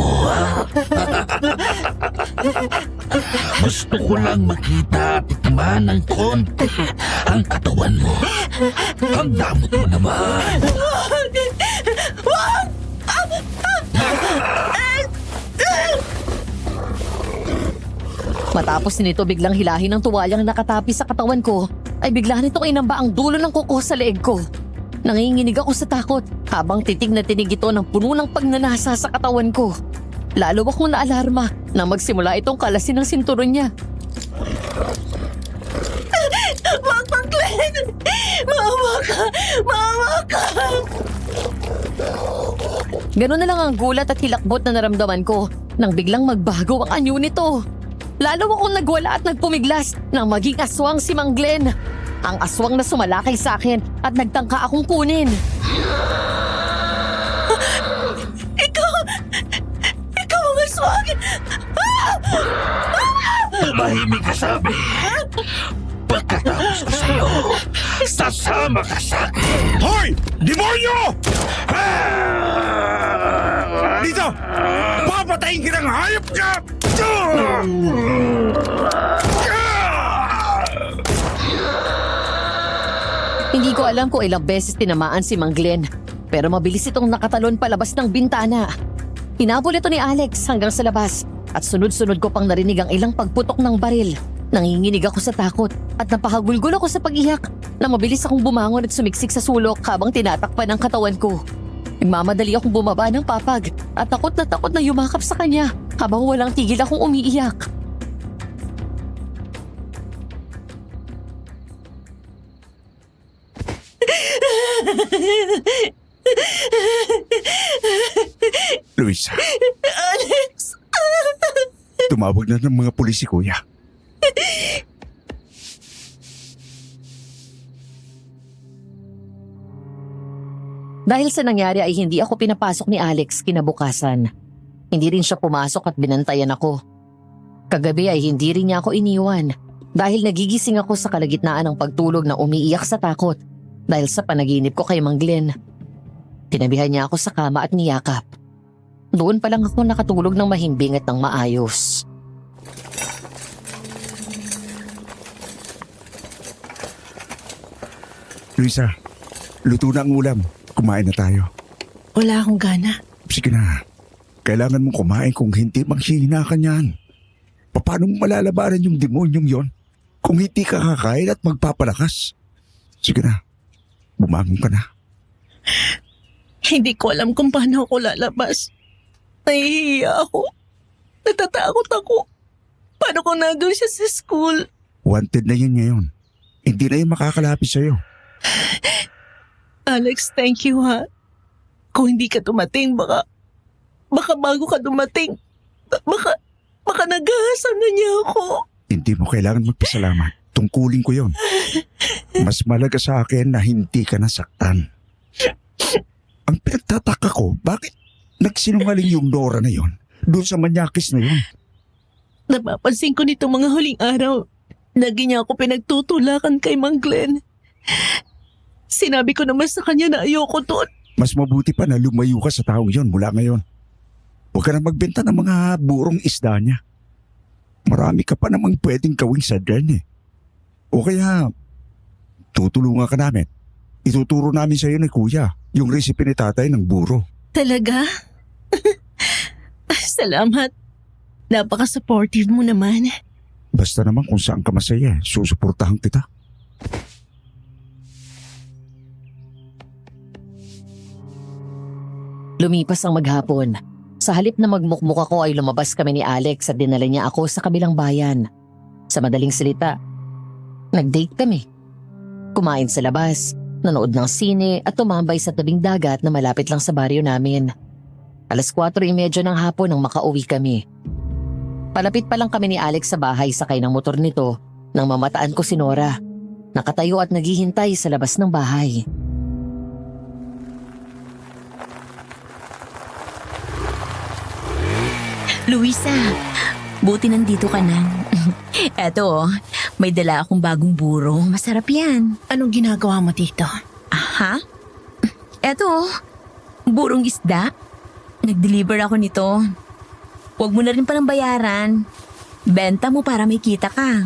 Gusto ko lang makita at tikman ng konti ang katawan mo. Ang damot mo naman. Matapos nito biglang hilahin ng tuwalyang nakatapi sa katawan ko, ay bigla nitong inamba ang dulo ng kuko sa leeg ko. Nanginginig ako sa takot habang titig na tinig ito ng puno ng pagnanasa sa katawan ko. Lalo akong naalarma nang magsimula itong kalasin ng sinturon niya. Wag, Glenn! Maawa ka! Maawa ka! Ganun na lang ang gulat at hilakbot na naramdaman ko nang biglang magbago ang anyo nito. Lalo akong nagwala at nagpumiglas nang maging aswang si Mang Glenn. Ang aswang na sumalakay sa akin at nagtangka akong kunin. Ikaw ang aswang! Tumahimik ka sabi. Pagkatapos ko sa'yo, sasama ka sa akin. Hoy! Demonyo! Dito! Papatayin ka ng hayop ka! Hindi ko alam kung ilang beses tinamaan si Mang Glenn, pero mabilis itong nakatalon palabas ng bintana. Hinabol ito ni Alex hanggang sa labas at sunod-sunod ko pang narinig ang ilang pagputok ng baril. Nanginginig ako sa takot at napakagulgol ako sa pag-iyak na mabilis akong bumangon at sumiksik sa sulok habang tinatakpan ang katawan ko. Nagmamadali akong bumaba ng papag at takot na yumakap sa kanya habang walang tigil akong umiiyak. Luisa, Alex! tumawag na ng mga pulis si Kuya. Dahil sa nangyari ay hindi ako pinapasok ni Alex kinabukasan. Hindi rin siya pumasok at binantayan ako. Kagabi ay hindi rin niya ako iniwan dahil nagigising ako sa kalagitnaan ng pagtulog na umiiyak sa takot dahil sa panaginip ko kay Mang Glenn. Tinabihan niya ako sa kama at niyakap. Doon pa lang ako nakatulog ng mahimbing at ng maayos. Luisa, luto na ang ulam. Kumain na tayo. Wala akong gana. Sige na. Kailangan mong kumain kung hindi manghihina ka niyan. Paano mo malalabanan yung demonyong yon kung hindi ka kakain at magpapalakas? Sige na. Bumangon ka na. Hindi ko alam kung paano ako lalabas. Nahihiya ako. Natatakot ako. Paano kung nandun siya sa school? Wanted na yun ngayon. Hindi na yun makakalapit sa'yo. Alex, thank you ha. Kung hindi ka dumating, baka bago ka dumating, baka nagahasa na niya ako. Hindi mo kailangan magpasalamat. Tungkulin ko yon. Mas malaga sa akin na hindi ka nasaktan. Ang pinagtataka ko, bakit nagsinungaling yung Nora na yon doon sa manyakis na yon? Napapansin ko nito mga huling araw. Lagi niya ako pinagtutulakan kay Mang Glenn. Sinabi ko naman sa kanya na ayoko doon. Mas mabuti pa na lumayo ka sa taong yon mula ngayon. Huwag ka na magbenta ng mga burong isda niya. Marami ka pa namang pwedeng gawing sadyan eh. O kaya, tutulungan ka namin. Ituturo namin sa iyo ni Kuya yung recipe ni tatay ng buro. Talaga? Salamat. Napaka-supportive mo naman. Basta naman kung saan ka masaya, susuportahan kita. Lumipas ang maghapon. Sa halip na magmukmuk ako ay lumabas kami ni Alex at dinala niya ako sa kabilang bayan. Sa madaling salita, nag-date kami. Kumain sa labas nanood ng sine at tumambay sa tabing dagat na malapit lang sa baryo namin. 4:30 ng hapon nang makauwi kami. Palapit pa lang kami ni Alex sa bahay sakay ng motor nito nang mamataan ko si Nora. Nakatayo at naghihintay sa labas ng bahay. Luisa, buti nandito ka na. Eto, may dala akong bagong burong. Masarap yan. Anong ginagawa mo dito? Aha? Eto, burong isda. Nag-deliver ako nito. Huwag mo na rin palang bayaran. Benta mo para may kita ka.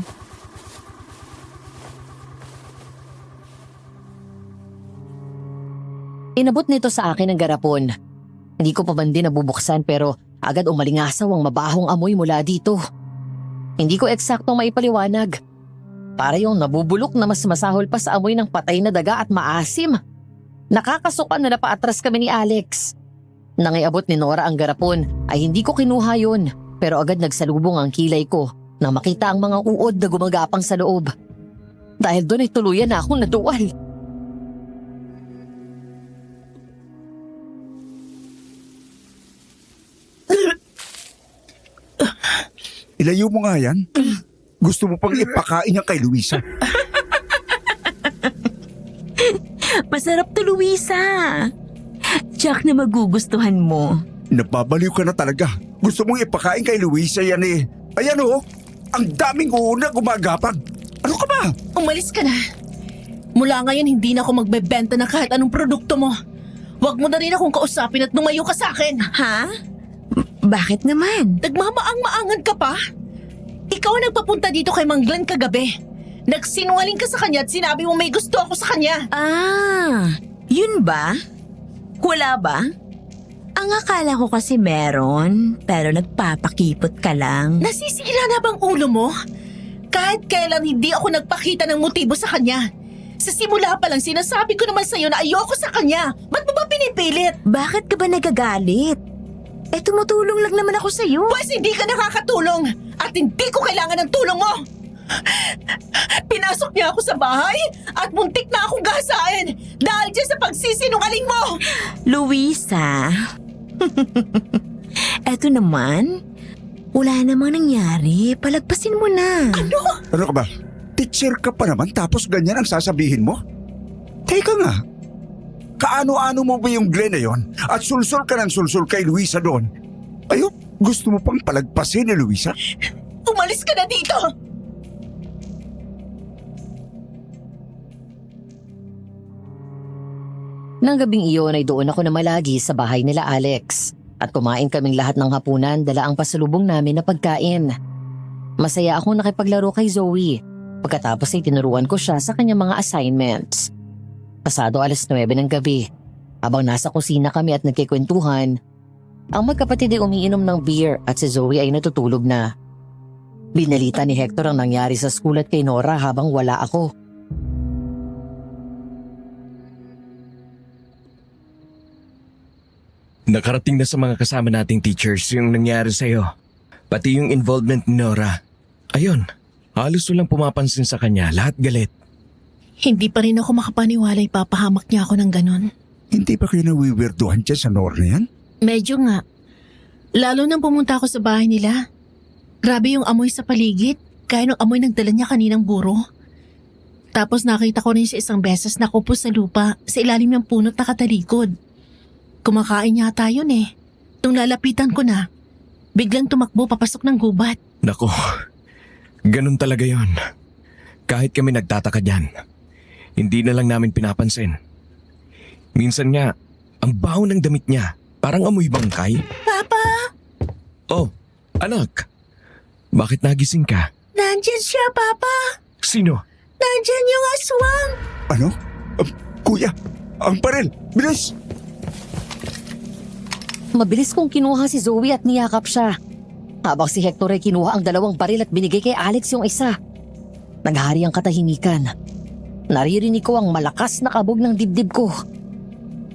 Inabot nito sa akin ang garapon. Hindi ko pa man din nabubuksan pero agad umalingasaw ang mabahong amoy mula dito. Hindi ko eksaktong maipaliwanag. Para yung nabubulok na mas masahol pa sa amoy ng patay na daga at maasim. Nakakasukan na napaatras kami ni Alex. Nang iabot ni Nora ang garapon ay hindi ko kinuha yun pero agad nagsalubong ang kilay ko nang makita ang mga uod na gumagapang sa loob. Dahil doon ay tuluyan na akong naduwal. Ilayo mo nga yan. Gusto mo pang ipakain yan kay Luisa. Masarap to, Luisa. Jack na magugustuhan mo. Napabaliw ka na talaga. Gusto mong ipakain kay Luisa yan eh. Ayan oh, ang daming uuna gumagapang. Ano ka ba? Umalis ka na. Mula ngayon hindi na ako magbebenta ng kahit anong produkto mo. Huwag mo na rin akong kausapin at lumayo ka sa akin. Ha? Bakit naman? Nagmamaang-maangan ka pa? Ikaw ang nagpapunta dito kay Mang Glenn kagabi. Nagsinungaling ka sa kanya at sinabi mo may gusto ako sa kanya. Ah, yun ba? Wala ba? Ang akala ko kasi meron, pero nagpapakipot ka lang. Nasisira na bang ulo mo? Kahit kailan hindi ako nagpakita ng motibo sa kanya. Sa simula pa lang sinasabi ko naman sa'yo na ayoko sa kanya. Ba't mo ba pinipilit? Bakit ka ba nagagalit? Eh, tumutulong lang naman ako sa'yo. Pwes hindi ka nakakatulong at hindi ko kailangan ng tulong mo. Pinasok niya ako sa bahay at muntik na akong gasain dahil dyan sa pagsisinungaling mo. Luisa, eto naman, wala namang nangyari. Palagpasin mo na. Ano ka ba? Teacher ka pa naman tapos ganyan ang sasabihin mo? Teka nga. Kaano-ano mo ba yung Glenn na yon? At sulsul ka ng sulsul kay Luisa doon? Ayun, gusto mo pang palagpasin ni Luisa? Umalis ka na dito! Nang gabing iyon ay doon ako namalagi sa bahay nila Alex at kumain kaming lahat ng hapunan dala ang pasalubong namin na pagkain. Masaya akong nakipaglaro kay Zoe. Pagkatapos ay tinuruan ko siya sa kanyang mga assignments. Pasado 9:00 ng gabi, habang nasa kusina kami at nagkikwentuhan, ang magkapatid ay umiinom ng beer at si Zoe ay natutulog na. Binalita ni Hector ang nangyari sa school at kay Nora habang wala ako. Nakarating na sa mga kasama nating teachers yung nangyari sa'yo. Pati yung involvement ni Nora. Ayun, halos walang pumapansin sa kanya, lahat galit. Hindi pa rin ako makapaniwala ipapahamak niya ako ng ganon. Hindi ba kayo nawiwirduhan dyan sa Nora na yan? Medyo nga. Lalo nang pumunta ako sa bahay nila. Grabe yung amoy sa paligid. Kaya nung amoy nagdala niya kaninang buro. Tapos nakita ko rin siya isang beses na kupo sa lupa sa ilalim ng punot na katalikod. Kumakain yata yun eh. Nung lalapitan ko na, biglang tumakbo papasok ng gubat. Nako, ganun talaga yon. Kahit kami nagtataka dyan, hindi na lang namin pinapansin. Minsan nga, ang baho ng damit niya, parang amoy bangkay. Papa! Oh, anak, bakit nagising ka? Nandyan siya, Papa! Sino? Nandyan yung aswang! Ano? Kuya, ang baril! Bilis! Mabilis kong kinuha si Zoe at niyakap siya. Habang si Hector ay kinuha ang 2 baril at binigay kay Alex yung isa. Naghari ang katahimikan. Naririnig ko ang malakas na kabog ng dibdib ko.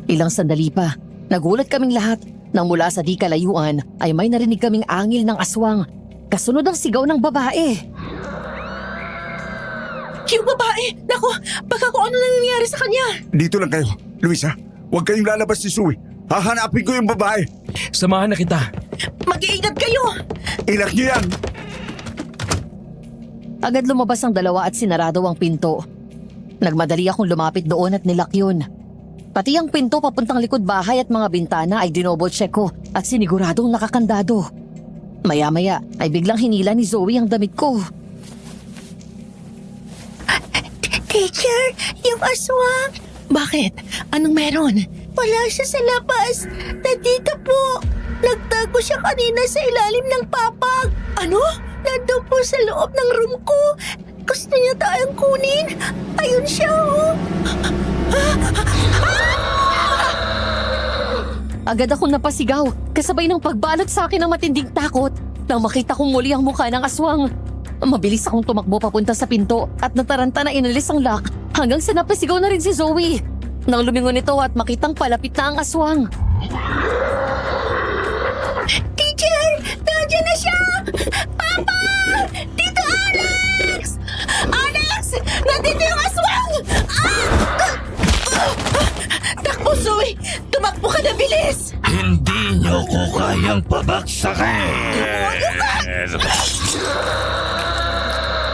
Ilang sandali pa, nagulat kaming lahat nang mula sa di kalayuan ay may narinig kaming angil ng aswang. Kasunod ang sigaw ng babae. Yung babae! Naku, baka kung ano na nangyari sa kanya! Dito lang kayo. Luisa, huwag kayong lalabas ni Sue. Hahanapin ko yung babae. Samahan na kita. Mag-iingat kayo! Ilak niyo yan. Agad lumabas ang dalawa at sinarado ang pinto. Nagmadali akong lumapit doon at nilak yun. Pati ang pinto papuntang likod bahay at mga bintana ay dinoble check ko at siniguradong nakakandado. Maya-maya ay biglang hinila ni Zoe ang damit ko. Teacher, yung aswang! Bakit? Anong meron? Wala siya sa labas. Nandito po. Nagtago siya kanina sa ilalim ng papag. Ano? Nandun po sa loob ng room ko. Gusto niya tayong kunin. Ayun siya, oh. Agad akong napasigaw, kasabay ng pagbalot sa akin ng matinding takot nang makita kong muli ang mukha ng aswang. Mabilis akong tumakbo papunta sa pinto at nataranta na inalis ang lock hanggang sa napasigaw na rin si Zoe. Nang lumingon ito at makitang palapit na ang aswang. Teacher! Nandiyan na siya! Papa! Tito Alex! Alex! Nandito yung aswang! Takbo, Zoe! Tumakbo ka na, bilis! Hindi niyo ko kayang pabagsakin!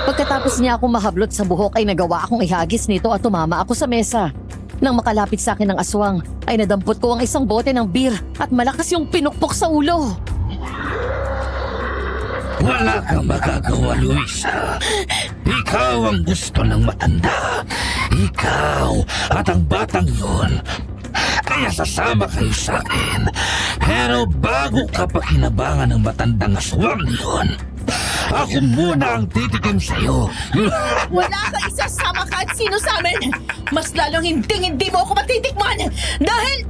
Pagkatapos niya akong mahablot sa buhok ay nagawa akong ihagis nito at tumama ako sa mesa. Nang makalapit sa akin ng aswang, ay nadampot ko ang isang bote ng beer at malakas yung pinukpok sa ulo. Wala kang magagawa, Luisa. Ikaw ang gusto ng matanda. Ikaw at ang batang yun. Kaya sasama kayo sa akin. Pero bago ka pa kinabangan ng matandang aswang yun, ako muna ang titikim sa'yo. Wala kang isasama kahit sino sa amin! Mas lalong hindi mo ako matitikman! Dahil...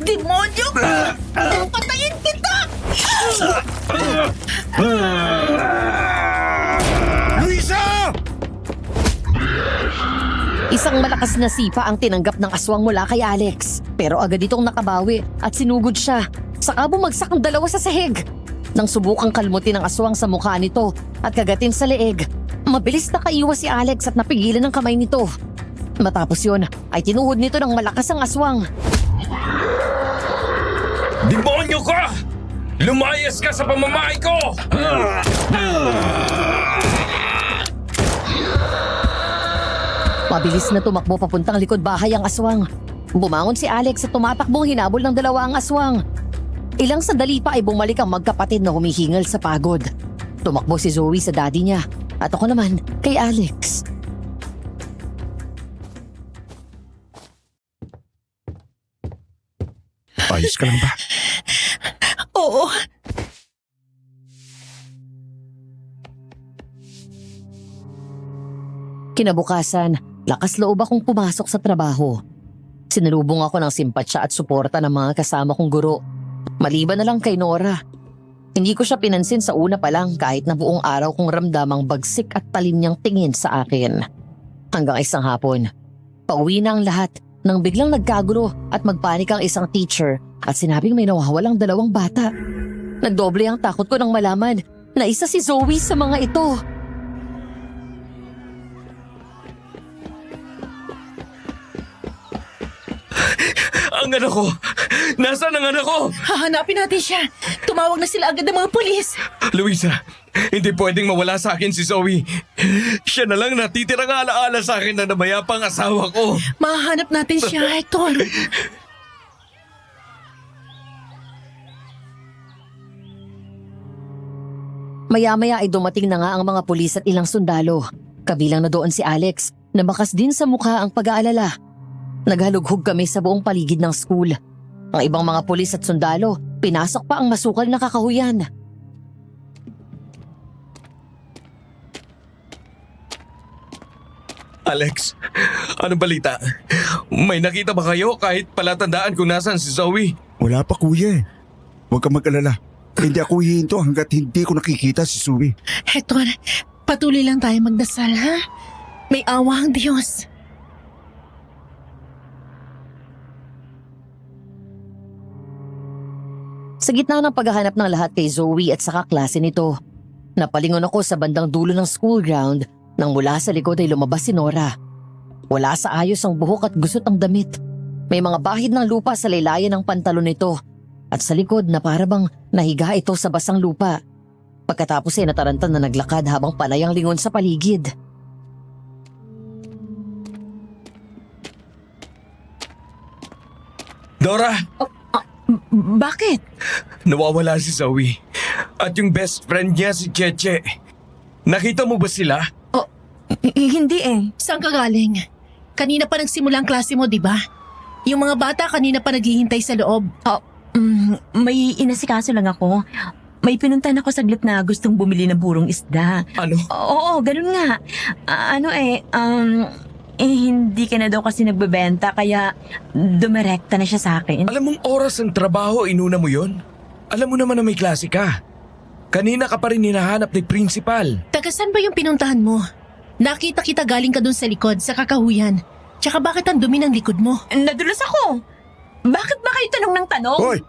Demonyo ka! Patayin kita! Luisa! Isang malakas na sipa ang tinanggap ng aswang mula kay Alex. Pero agad itong nakabawi at sinugod siya. Saka bumagsak ang dalawa sa sahig. Nang subukang kalmutin ng aswang sa mukha nito at kagatin sa leeg, mabilis nakaiwas si Alex at napigilan ng kamay nito. Matapos yun, ay tinuhod nito ng malakas ang aswang. Demonyo ka! Lumayas ka sa pamamahay ko! Mabilis na tumakbo papuntang likod bahay ang aswang. Bumangon si Alex at tumatakbong hinabol ng dalawa ang aswang. Ilang sandali pa ay bumalik ang magkapatid na humihingal sa pagod. Tumakbo si Zoe sa daddy niya at ako naman kay Alex. Ayos ka lang ba? Oo. Kinabukasan, lakas loob akong pumasok sa trabaho. Sinalubong ako ng simpatsya at suporta ng mga kasama kong guro. Maliban na lang kay Nora. Hindi ko siya pinansin sa una pa lang kahit na buong araw kong ramdamang bagsik at talim niyang tingin sa akin. Hanggang isang hapon, pauwi na ang lahat nang biglang nagkagulo at magpanik ang isang teacher at sinabing may nawawalang dalawang bata. Nagdoble ang takot ko nang malaman na isa si Zoe sa mga ito. Ang anak ko! Nasaan ang anak ko? Hahanapin natin siya. Tumawag na sila agad ng mga pulis. Luisa, hindi pwedeng mawala sa akin si Zoe. Siya na lang natitirang alaala sa akin na namayapang asawa ko. Mahahanap natin siya, Hector. Maya-maya ay dumating na nga ang mga pulis at ilang sundalo. Kabilang na doon si Alex na bakas din sa mukha ang pag-aalala. Naghalughog kami sa buong paligid ng school. Ang ibang mga pulis at sundalo, pinasok pa ang masukal na kakahuyan. Alex, anong balita? May nakita ba kayo kahit palatandaan kung nasaan si Zoe? Wala pa kuya eh. Huwag kang mag-alala. Hindi ako hihinto hanggat hindi ko nakikita si Sue. Hector, patuloy lang tayo magdasal, ha? May awa ang Diyos. Sa gitna ng paghahanap ng lahat kay Zoe at sa kaklase nito, Napalingon ako sa bandang dulo ng school ground nang mula sa likod ay lumabas si Nora. Wala sa ayos ang buhok at gusot ang damit. May mga bahid ng lupa sa laylayan ng pantalon nito at sa likod na parabang nahiga ito sa basang lupa. Pagkatapos ay natarantan na naglakad habang panay ang lingon sa paligid. Dora, Bakit? nawawala si Zoe. At yung best friend niya si Cheche. Nakita mo ba sila? Hindi eh. Saan ka galing? Kanina pa nagsimula ang klase mo, di ba? Yung mga bata kanina pa naghihintay sa loob. May inasikaso lang ako. May pinuntan ako saglit na gustong bumili ng burong isda. Ano? Oo, ganun nga. Hindi ka na daw kasi nagbebenta kaya dumirekta na siya sa akin. Alam mong oras ng trabaho, inuna mo yon? Alam mo naman na may klase ka. Kanina ka pa rin hinahanap ni principal. Taga saan ba yung pinuntahan mo? Nakita kita galing ka dun sa likod, sa kakahuyan. Tsaka bakit ang dumi ng likod mo? Nadulas ako. Bakit ba kayo tanong ng tanong? Hoy!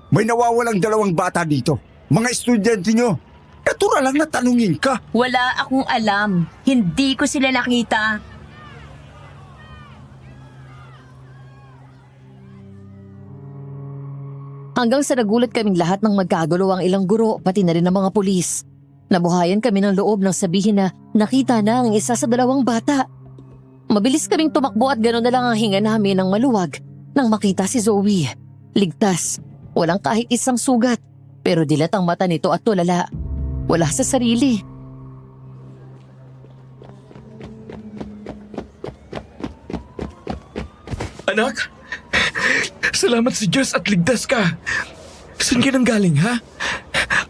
May nawawalang 2 bata dito. Mga estudyante nyo. Natural lang na tanungin ka. Wala akong alam. Hindi ko sila nakita. Hanggang sa nagulat kaming lahat ng magkagulo ang ilang guro pati na rin ang mga pulis. Nabuhayan kami ng loob nang sabihin na nakita na ang isa sa 2 bata. Mabilis kaming tumakbo at gano'n na lang ang hinga namin ng maluwag nang makita si Zoe. Ligtas, walang kahit isang sugat, pero dilat ang mata nito at tulala. Wala sa sarili. Anak, salamat sa Diyos at ligtas ka. Saan ka nang galing, ha?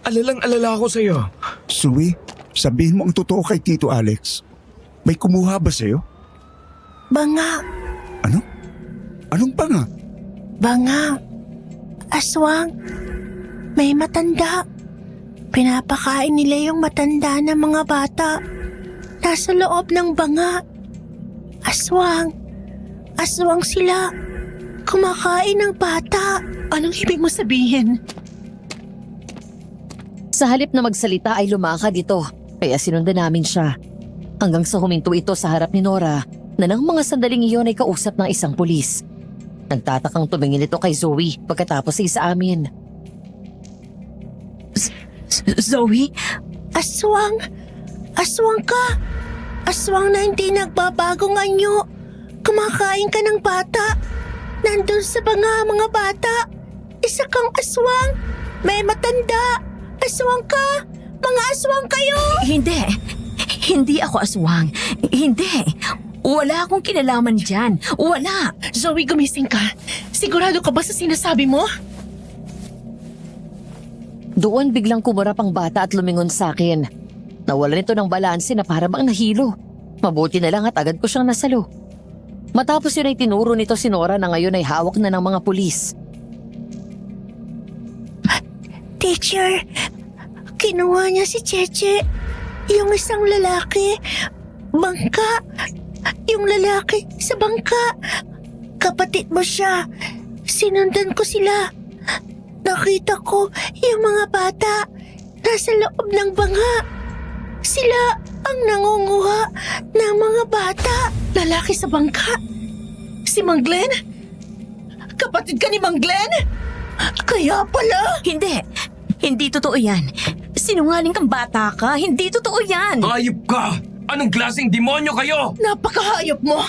Alalang-alala ako sa'yo. Zoe, sabihin mo ang totoo kay Tito Alex. May kumuha ba sa'yo? Banga, Ano? Anong banga? banga, aswang, may matanda. Pinapakain nila yung matanda ng mga bata. Nasa loob ng banga. Aswang, aswang sila. Kumakain ng bata. Anong ibig mo sabihin? Sa halip na magsalita ay lumakad ito, kaya sinundan namin siya. Hanggang sa huminto ito sa harap ni Nora na nang mga sandaling iyon ay kausap ng isang pulis. Nagtatakang tumingin ito kay Zoe pagkatapos ay sa amin. Zoe? Aswang! Aswang ka! Aswang na hindi nagbabagong anyo. Kumakain ka ng bata. Nandun sa banga mga bata. Isa kang aswang. May matanda. Aswang ka! Mga aswang kayo! Hindi. Hindi ako aswang. Hindi. Wala akong kinalaman dyan. Wala. Zoe, gumising ka. Sigurado ka ba sa sinasabi mo? Doon biglang kumurap ang bata at lumingon sa akin. Nawalan ito ng balanse na para bang nahilo. Mabuti na lang at agad ko siyang nasalo. Matapos yun ay tinuro nito si Nora na ngayon ay hawak na ng mga pulis. Teacher, kinuha niya si Cheche. Yung isang lalaki. Bangka. Yung lalaki sa bangka. Kapatid mo siya. Sinundan ko sila. Nakita ko yung mga bata nasa loob ng banga. Sila ang nangunguha ng mga bata. Lalaki sa bangka? Si Mang Glenn? Kapatid ka ni Mang Glenn? Kaya pala. Hindi. Hindi totoo yan. Sinungaling kang bata ka. Hindi totoo yan. Ayop ka! Anong klaseng demonyo kayo? Napakahayop mo!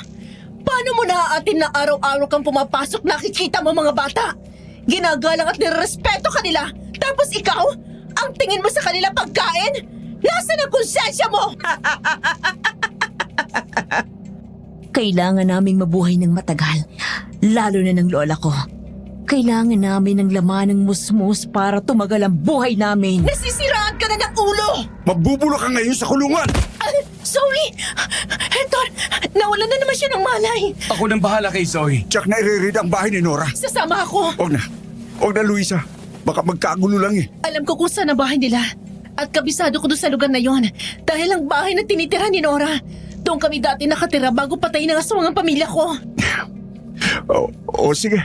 Paano mo naaatin na araw-araw kang pumapasok nakikita mo mga bata? Ginagalang at nirespeto ka nila. Tapos ikaw, ang tingin mo sa kanila pagkain? Nasaan ang konsensya mo? Kailangan naming mabuhay ng matagal. Lalo na ng lola ko. Kailangan namin ng laman ng musmus para tumagal ang buhay namin. Nasisiraan ka na ng ulo! Mabubulok ka ngayon sa kulungan! Zoe! Hector, nawalan na naman siya ng malay. Ako nang bahala kay Zoe. Tsak na iririda ang bahay ni Nora. Sasama ako. Huwag na. Huwag na, Luisa. Baka magkagulo lang eh. Alam ko kung saan ang bahay nila. At kabisado ko doon sa lugar na yon. Dahil ang bahay na tinitira ni Nora. Doon kami dati nakatira bago patayin ng aswang ang pamilya ko. O sige.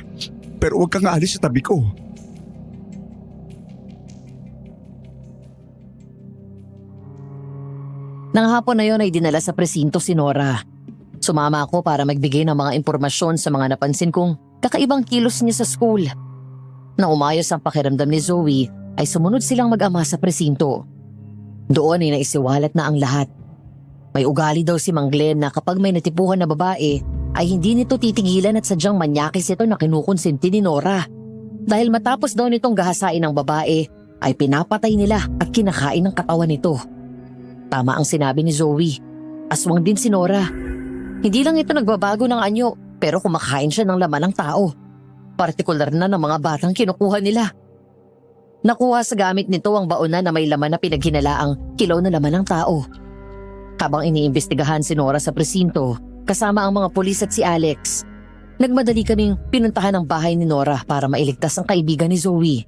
Pero huwag kang aalis sa tabi ko. Nang hapon na yon ay dinala sa presinto si Nora. Sumama ako para magbigay ng mga impormasyon sa mga napansin kong kakaibang kilos niya sa school. Nang umayos ang pakiramdam ni Zoe, ay sumunod silang mag-ama sa presinto. Doon ay naisiwalat na ang lahat. May ugali daw si Mang Glenn na kapag may natipuhan na babae, ay hindi nito titigilan at sadyang manyakis ito na kinukonsinti ni Nora. Dahil matapos daw nitong gahasain ng babae, ay pinapatay nila at kinakain ng katawan nito. Tama ang sinabi ni Zoe. Aswang din si Nora. Hindi lang ito nagbabago ng anyo, pero kumakain siya ng laman ng tao. Partikular na ng mga batang kinukuha nila. Nakuha sa gamit nito ang baonan na may laman na pinaghinalaang kilaw na laman ng tao. Habang iniimbestigahan si Nora sa presinto, kasama ang mga pulis at si Alex, nagmadali kaming pinuntahan ang bahay ni Nora para mailigtas ang kaibigan ni Zoe.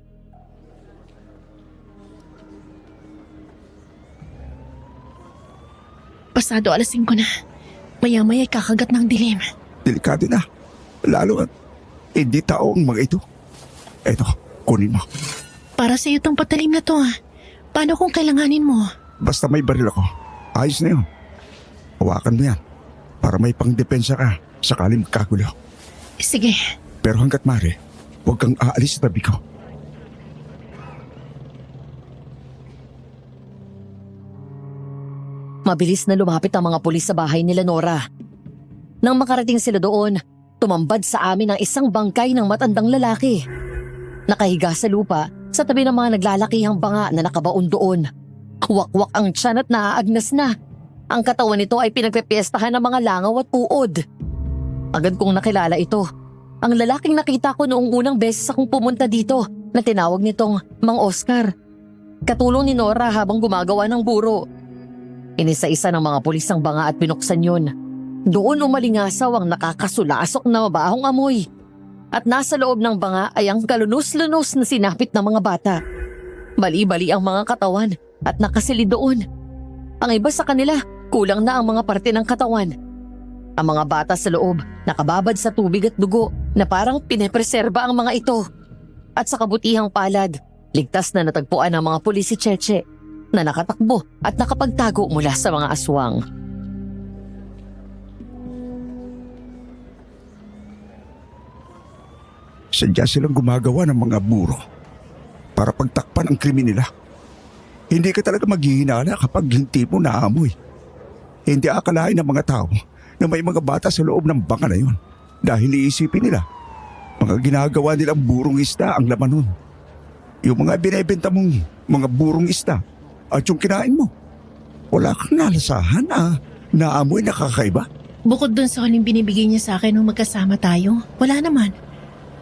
Pasado 5:00 na. Maya-maya kakagat ng dilim. Delikado na. Lalo at hindi tao ang mga ito. Eto, kunin mo. Para sa iyo tong patalim na to. Paano kung kailanganin mo? Basta may baril ako. Ayos na yun. Hawakan mo yan. Para may pangdepensa ka sakali magkagulo. Sige. Pero hanggat maaari, huwag kang aalis sa tabi ko. Mabilis na lumapit ang mga pulis sa bahay nila Nora. Nang makarating sila doon, tumambad sa amin ang isang bangkay ng matandang lalaki. Nakahiga sa lupa sa tabi ng mga naglalakihang banga na nakabaon doon. Wakwak ang tiyan at naaagnas na. Ang katawan nito ay pinagpepiestahan ng mga langaw at uod. Agad kong nakilala ito. Ang lalaking nakita ko noong unang beses akong pumunta dito na tinawag nitong Mang Oscar. Katulong ni Nora habang gumagawa ng buro. Inisa-isa ng mga pulis ang banga at binuksan yun. Doon umalingasaw ang nakakasulasok na mabahong amoy. At nasa loob ng banga ay ang kalunos-lunos na sinapit ng mga bata. Bali-bali ang mga katawan at nakasilid doon. Ang iba sa kanila, kulang na ang mga parte ng katawan. Ang mga bata sa loob, nakababad sa tubig at dugo na parang pinepreserba ang mga ito. At sa kabutihang palad, ligtas na natagpuan ng mga pulis si Cheche na nakatakbo at nakapagtago mula sa mga aswang. Sadya silang gumagawa ng mga buro para pagtakpan ang krimen nila. Hindi ka talaga maghihinala kapag hindi mo naamoy. Hindi akalain ng mga tao na may mga bata sa loob ng banga na yun dahil iisipin nila mga ginagawa nilang burong isda ang laman nun. Yung mga binebenta mong mga burong isda at yung kinain mo, wala kang nalasahan naamoy na kakaiba. Bukod dun sa huling binibigay niya sa akin nung magkasama tayo, wala naman.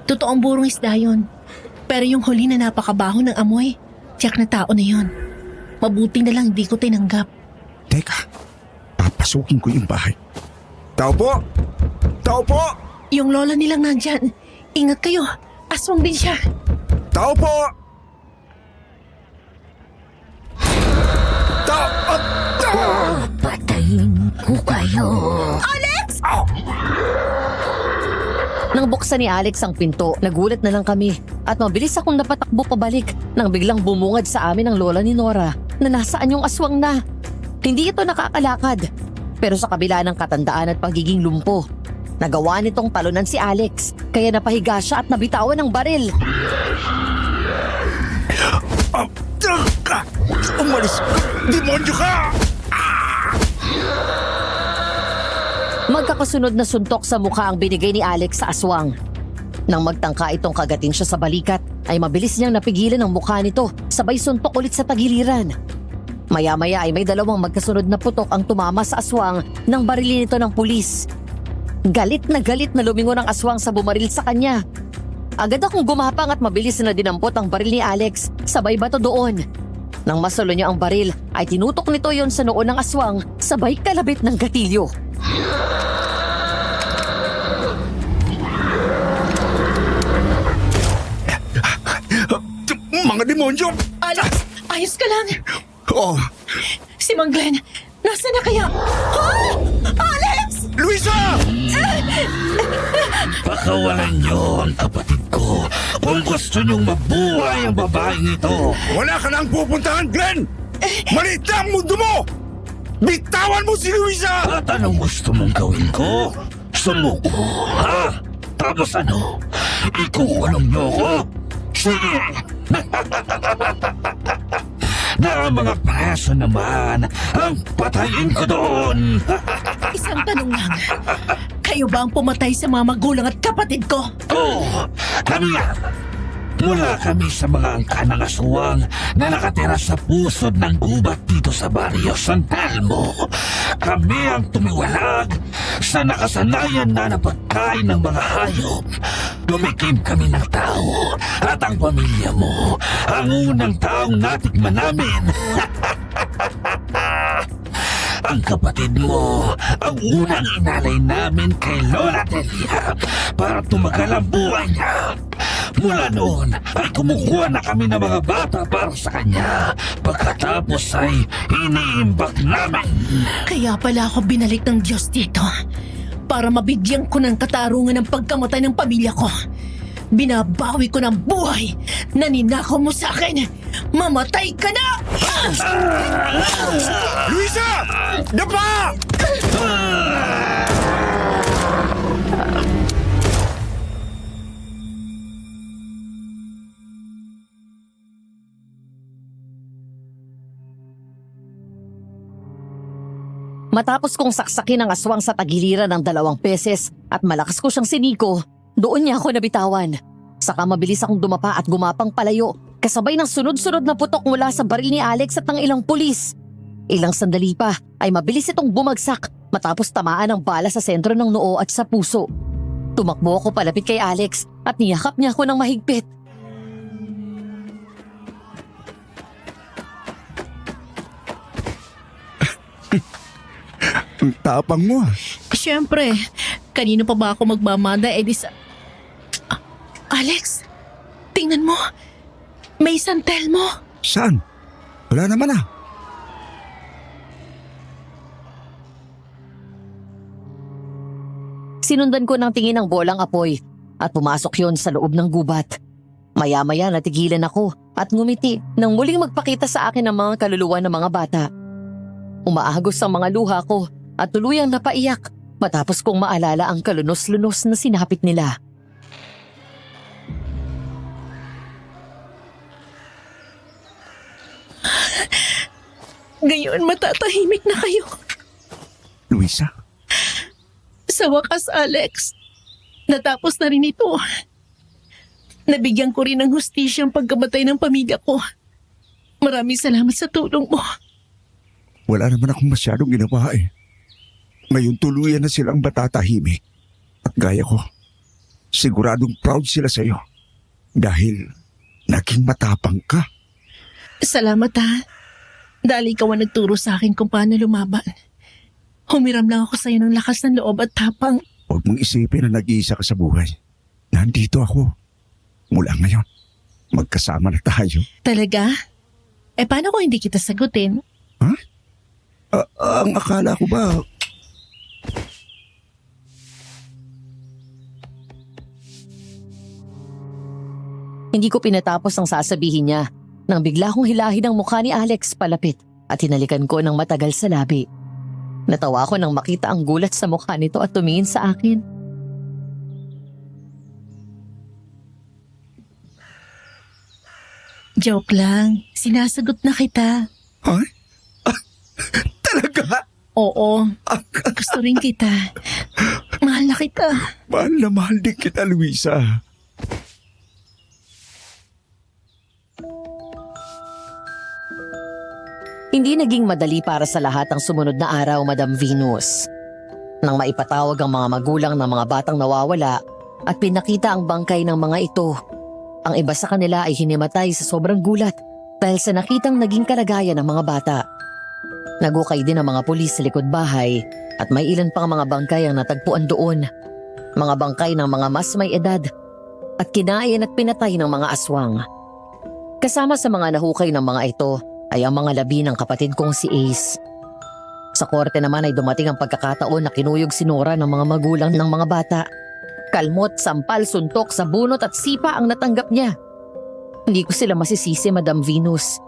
Totoong burong isda yun. Pero yung huli na napakabaho ng amoy, tiyak na tao na yun. Mabuti na lang di ko tinanggap. Teka, papasukin ko yung bahay. Tao po! Tao po! Yung lola nilang nandyan. Ingat kayo, aswang din siya. Tao po! Tao! Patayin ko kayo. Nang buksan ni Alex ang pinto, nagulat na lang kami at mabilis akong napatakbo pabalik nang biglang bumungad sa amin ang lola ni Nora na nasaan yung aswang na. Hindi ito nakakalakad, pero sa kabila ng katandaan at pagiging lumpo, nagawa nitong talunan si Alex kaya napahiga siya at nabitawan ng baril. Umalis ka! Demonyo ka! Magkakasunod na suntok sa mukha ang binigay ni Alex sa aswang. Nang magtangka itong kagatin siya sa balikat, ay mabilis niyang napigilan ang mukha nito, sabay suntok ulit sa tagiliran. Maya-maya ay may dalawang magkasunod na putok ang tumama sa aswang nang barilin ito ng pulis. Galit na lumingon ang aswang sa bumaril sa kanya. Agad akong gumapang at mabilis na dinampot ang baril ni Alex, sabay bato doon. Nang masalo niya ang baril, ay tinutok nito yon sa noo ng aswang, sabay kalabit ng gatilyo. Mga demonyo! Alex, ayos ka lang. Oh, Si Mang Glenn, nasa na kaya? Ha? Alex! Luisa! Pakawalan niyo ang kapatid ko kung gusto niyong mabuhay ang babaeng ito. Wala ka nang pupuntahan, Glenn! Maliit na ang mundo mo! Bitawan mo si Luisa! At anong gusto mong gawin ko? Sumuko, ha? Tapos ano? Ikukulong niyo ko? Sige! Na ang mga preso naman ang patayin ko doon! Isang tanong lang. Kayo ba ang pumatay sa mga magulang at kapatid ko? Oo, kami yan! Mula kami sa mga angka ng aswang na nakatira sa pusod ng gubat dito sa baryo San Telmo. Kami ang tumiwalag sa nakasanayan na pagkain ng mga hayop. Tumikim kami ng tao at ang pamilya mo ang unang taong natikman namin. Ang kapatid mo ang unang inalay namin kay Lola Delia para tumagal ang buhay niya. Mula noon ay kumukuha na kami ng mga bata para sa kanya. Pagkatapos ay iniimbak namin. Kaya pala ako binalik ng Diyos dito. Para mabigyan ko ng katarungan ng pagkamatay ng pamilya ko. Binabawi ko ng buhay na ninakaw mo sa akin. Mamatay ka na! Luisa! Dapa! Matapos kong saksakin ang aswang sa tagiliran ng 2 beses at malakas ko siyang siniko, doon niya ako nabitawan. Saka mabilis akong dumapa at gumapang palayo, kasabay ng sunod-sunod na putok mula sa baril ni Alex at ng ilang pulis. Ilang sandali pa ay mabilis itong bumagsak matapos tamaan ng bala sa sentro ng noo at sa puso. Tumakbo ako palapit kay Alex at niyakap niya ako ng mahigpit. Ang tapang mo. Siyempre, kanino pa ba ako magmamanda Alex, tingnan mo. May San Telmo. Saan? Wala naman ah. Sinundan ko ng tingin ng bolang apoy at pumasok yon sa loob ng gubat. Maya-maya natigilan ako at ngumiti nang muling magpakita sa akin ang mga kaluluwa ng mga bata. Umaagos ang mga luha ko at tuluyang napaiyak matapos kong maalala ang kalunos-lunos na sinapit nila. Ngayon matatahimik na kayo. Luisa? Sa wakas, Alex, natapos na rin ito. Nabigyan ko rin ng hustisya ang pagkamatay ng pamilya ko. Maraming salamat sa tulong mo. Wala naman akong masyadong ginawa eh. Ngayon tuluyan na silang matatahimik. At gaya ko, siguradong proud sila sa'yo. Dahil naging matapang ka. Salamat ha. Dahil ikaw ang nagturo sa akin kung paano lumaban. Humiram lang ako sa'yo ng lakas ng loob at tapang. Huwag mong isipin na nag-iisa ka sa buhay. Nandito ako. Mula ngayon, magkasama na tayo. Talaga? Paano kung hindi kita sagutin? Ang akala ko ba... Hindi ko pinatapos ang sasabihin niya nang bigla kong hilahin ang mukha ni Alex palapit at hinalikan ko ng matagal sa labi. Natawa ako nang makita ang gulat sa mukha nito at tumingin sa akin. Joke lang. Sinasagot na kita. Ay? Talaga? Oo. Gusto rin kita. Mahal na kita. Mahal na mahal din kita, Luisa. Hindi naging madali para sa lahat ang sumunod na araw, Madam Venus. Nang maipatawag ang mga magulang ng mga batang nawawala at pinakita ang bangkay ng mga ito, ang iba sa kanila ay hinimatay sa sobrang gulat dahil sa nakitang naging kalagayan ng mga bata. Nagukay din ang mga pulis sa likod bahay at may ilan pang mga bangkay ang natagpuan doon. Mga bangkay ng mga mas may edad at kinain at pinatay ng mga aswang. Kasama sa mga nahukay ng mga ito ay ang mga labi ng kapatid kong si Ace. Sa korte naman ay dumating ang pagkakataon na kinuyog si Nora ng mga magulang ng mga bata. Kalmot, sampal, suntok sa bunot at sipa ang natanggap niya. Hindi ko sila masisisi, Madam Venus.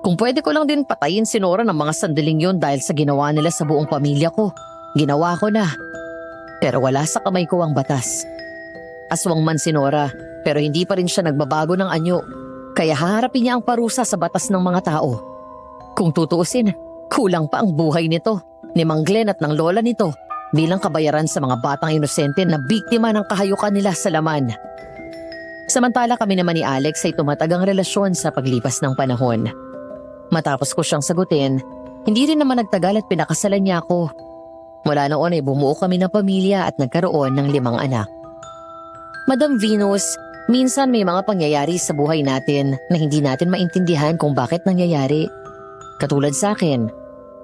Kung pwede ko lang din patayin si Nora ng mga sandaling yon dahil sa ginawa nila sa buong pamilya ko, ginawa ko na. Pero wala sa kamay ko ang batas. Aswang man si Nora, pero hindi pa rin siya nagbabago ng anyo. Kaya haharapin niya ang parusa sa batas ng mga tao. Kung tutuusin, kulang pa ang buhay nito, ni Mang Glenn at ng lola nito bilang kabayaran sa mga batang inosente na biktima ng kahayukan nila sa laman. Samantala kami naman ni Alex ay tumatagang relasyon sa paglipas ng panahon. Matapos ko siyang sagutin, hindi rin naman nagtagal at pinakasalan niya ako. Mula noon ay bumuo kami ng pamilya at nagkaroon ng 5 anak. Madam Venus, minsan may mga pangyayari sa buhay natin na hindi natin maintindihan kung bakit nangyayari. Katulad sa akin,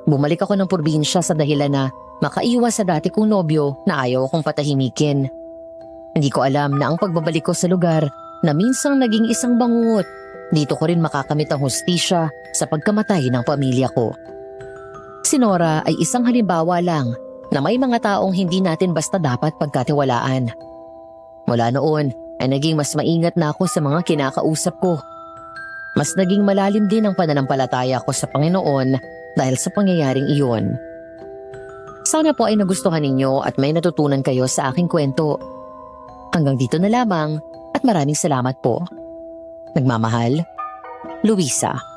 bumalik ako ng probinsya sa dahilan na makaiwas sa dati kong nobyo na ayaw akong patahimikin. Hindi ko alam na ang pagbabalik ko sa lugar na minsang naging isang bangungot, dito ko rin makakamit ang hustisya sa pagkamatay ng pamilya ko. Si Nora ay isang halimbawa lang na may mga taong hindi natin basta dapat pagkatiwalaan. Mula noon ay naging mas maingat na ako sa mga kinakausap ko. Mas naging malalim din ang pananampalataya ko sa Panginoon dahil sa pangyayaring iyon. Sana po ay nagustuhan ninyo at may natutunan kayo sa aking kwento. Hanggang dito na lamang at maraming salamat po. Nagmamahal, Luisa.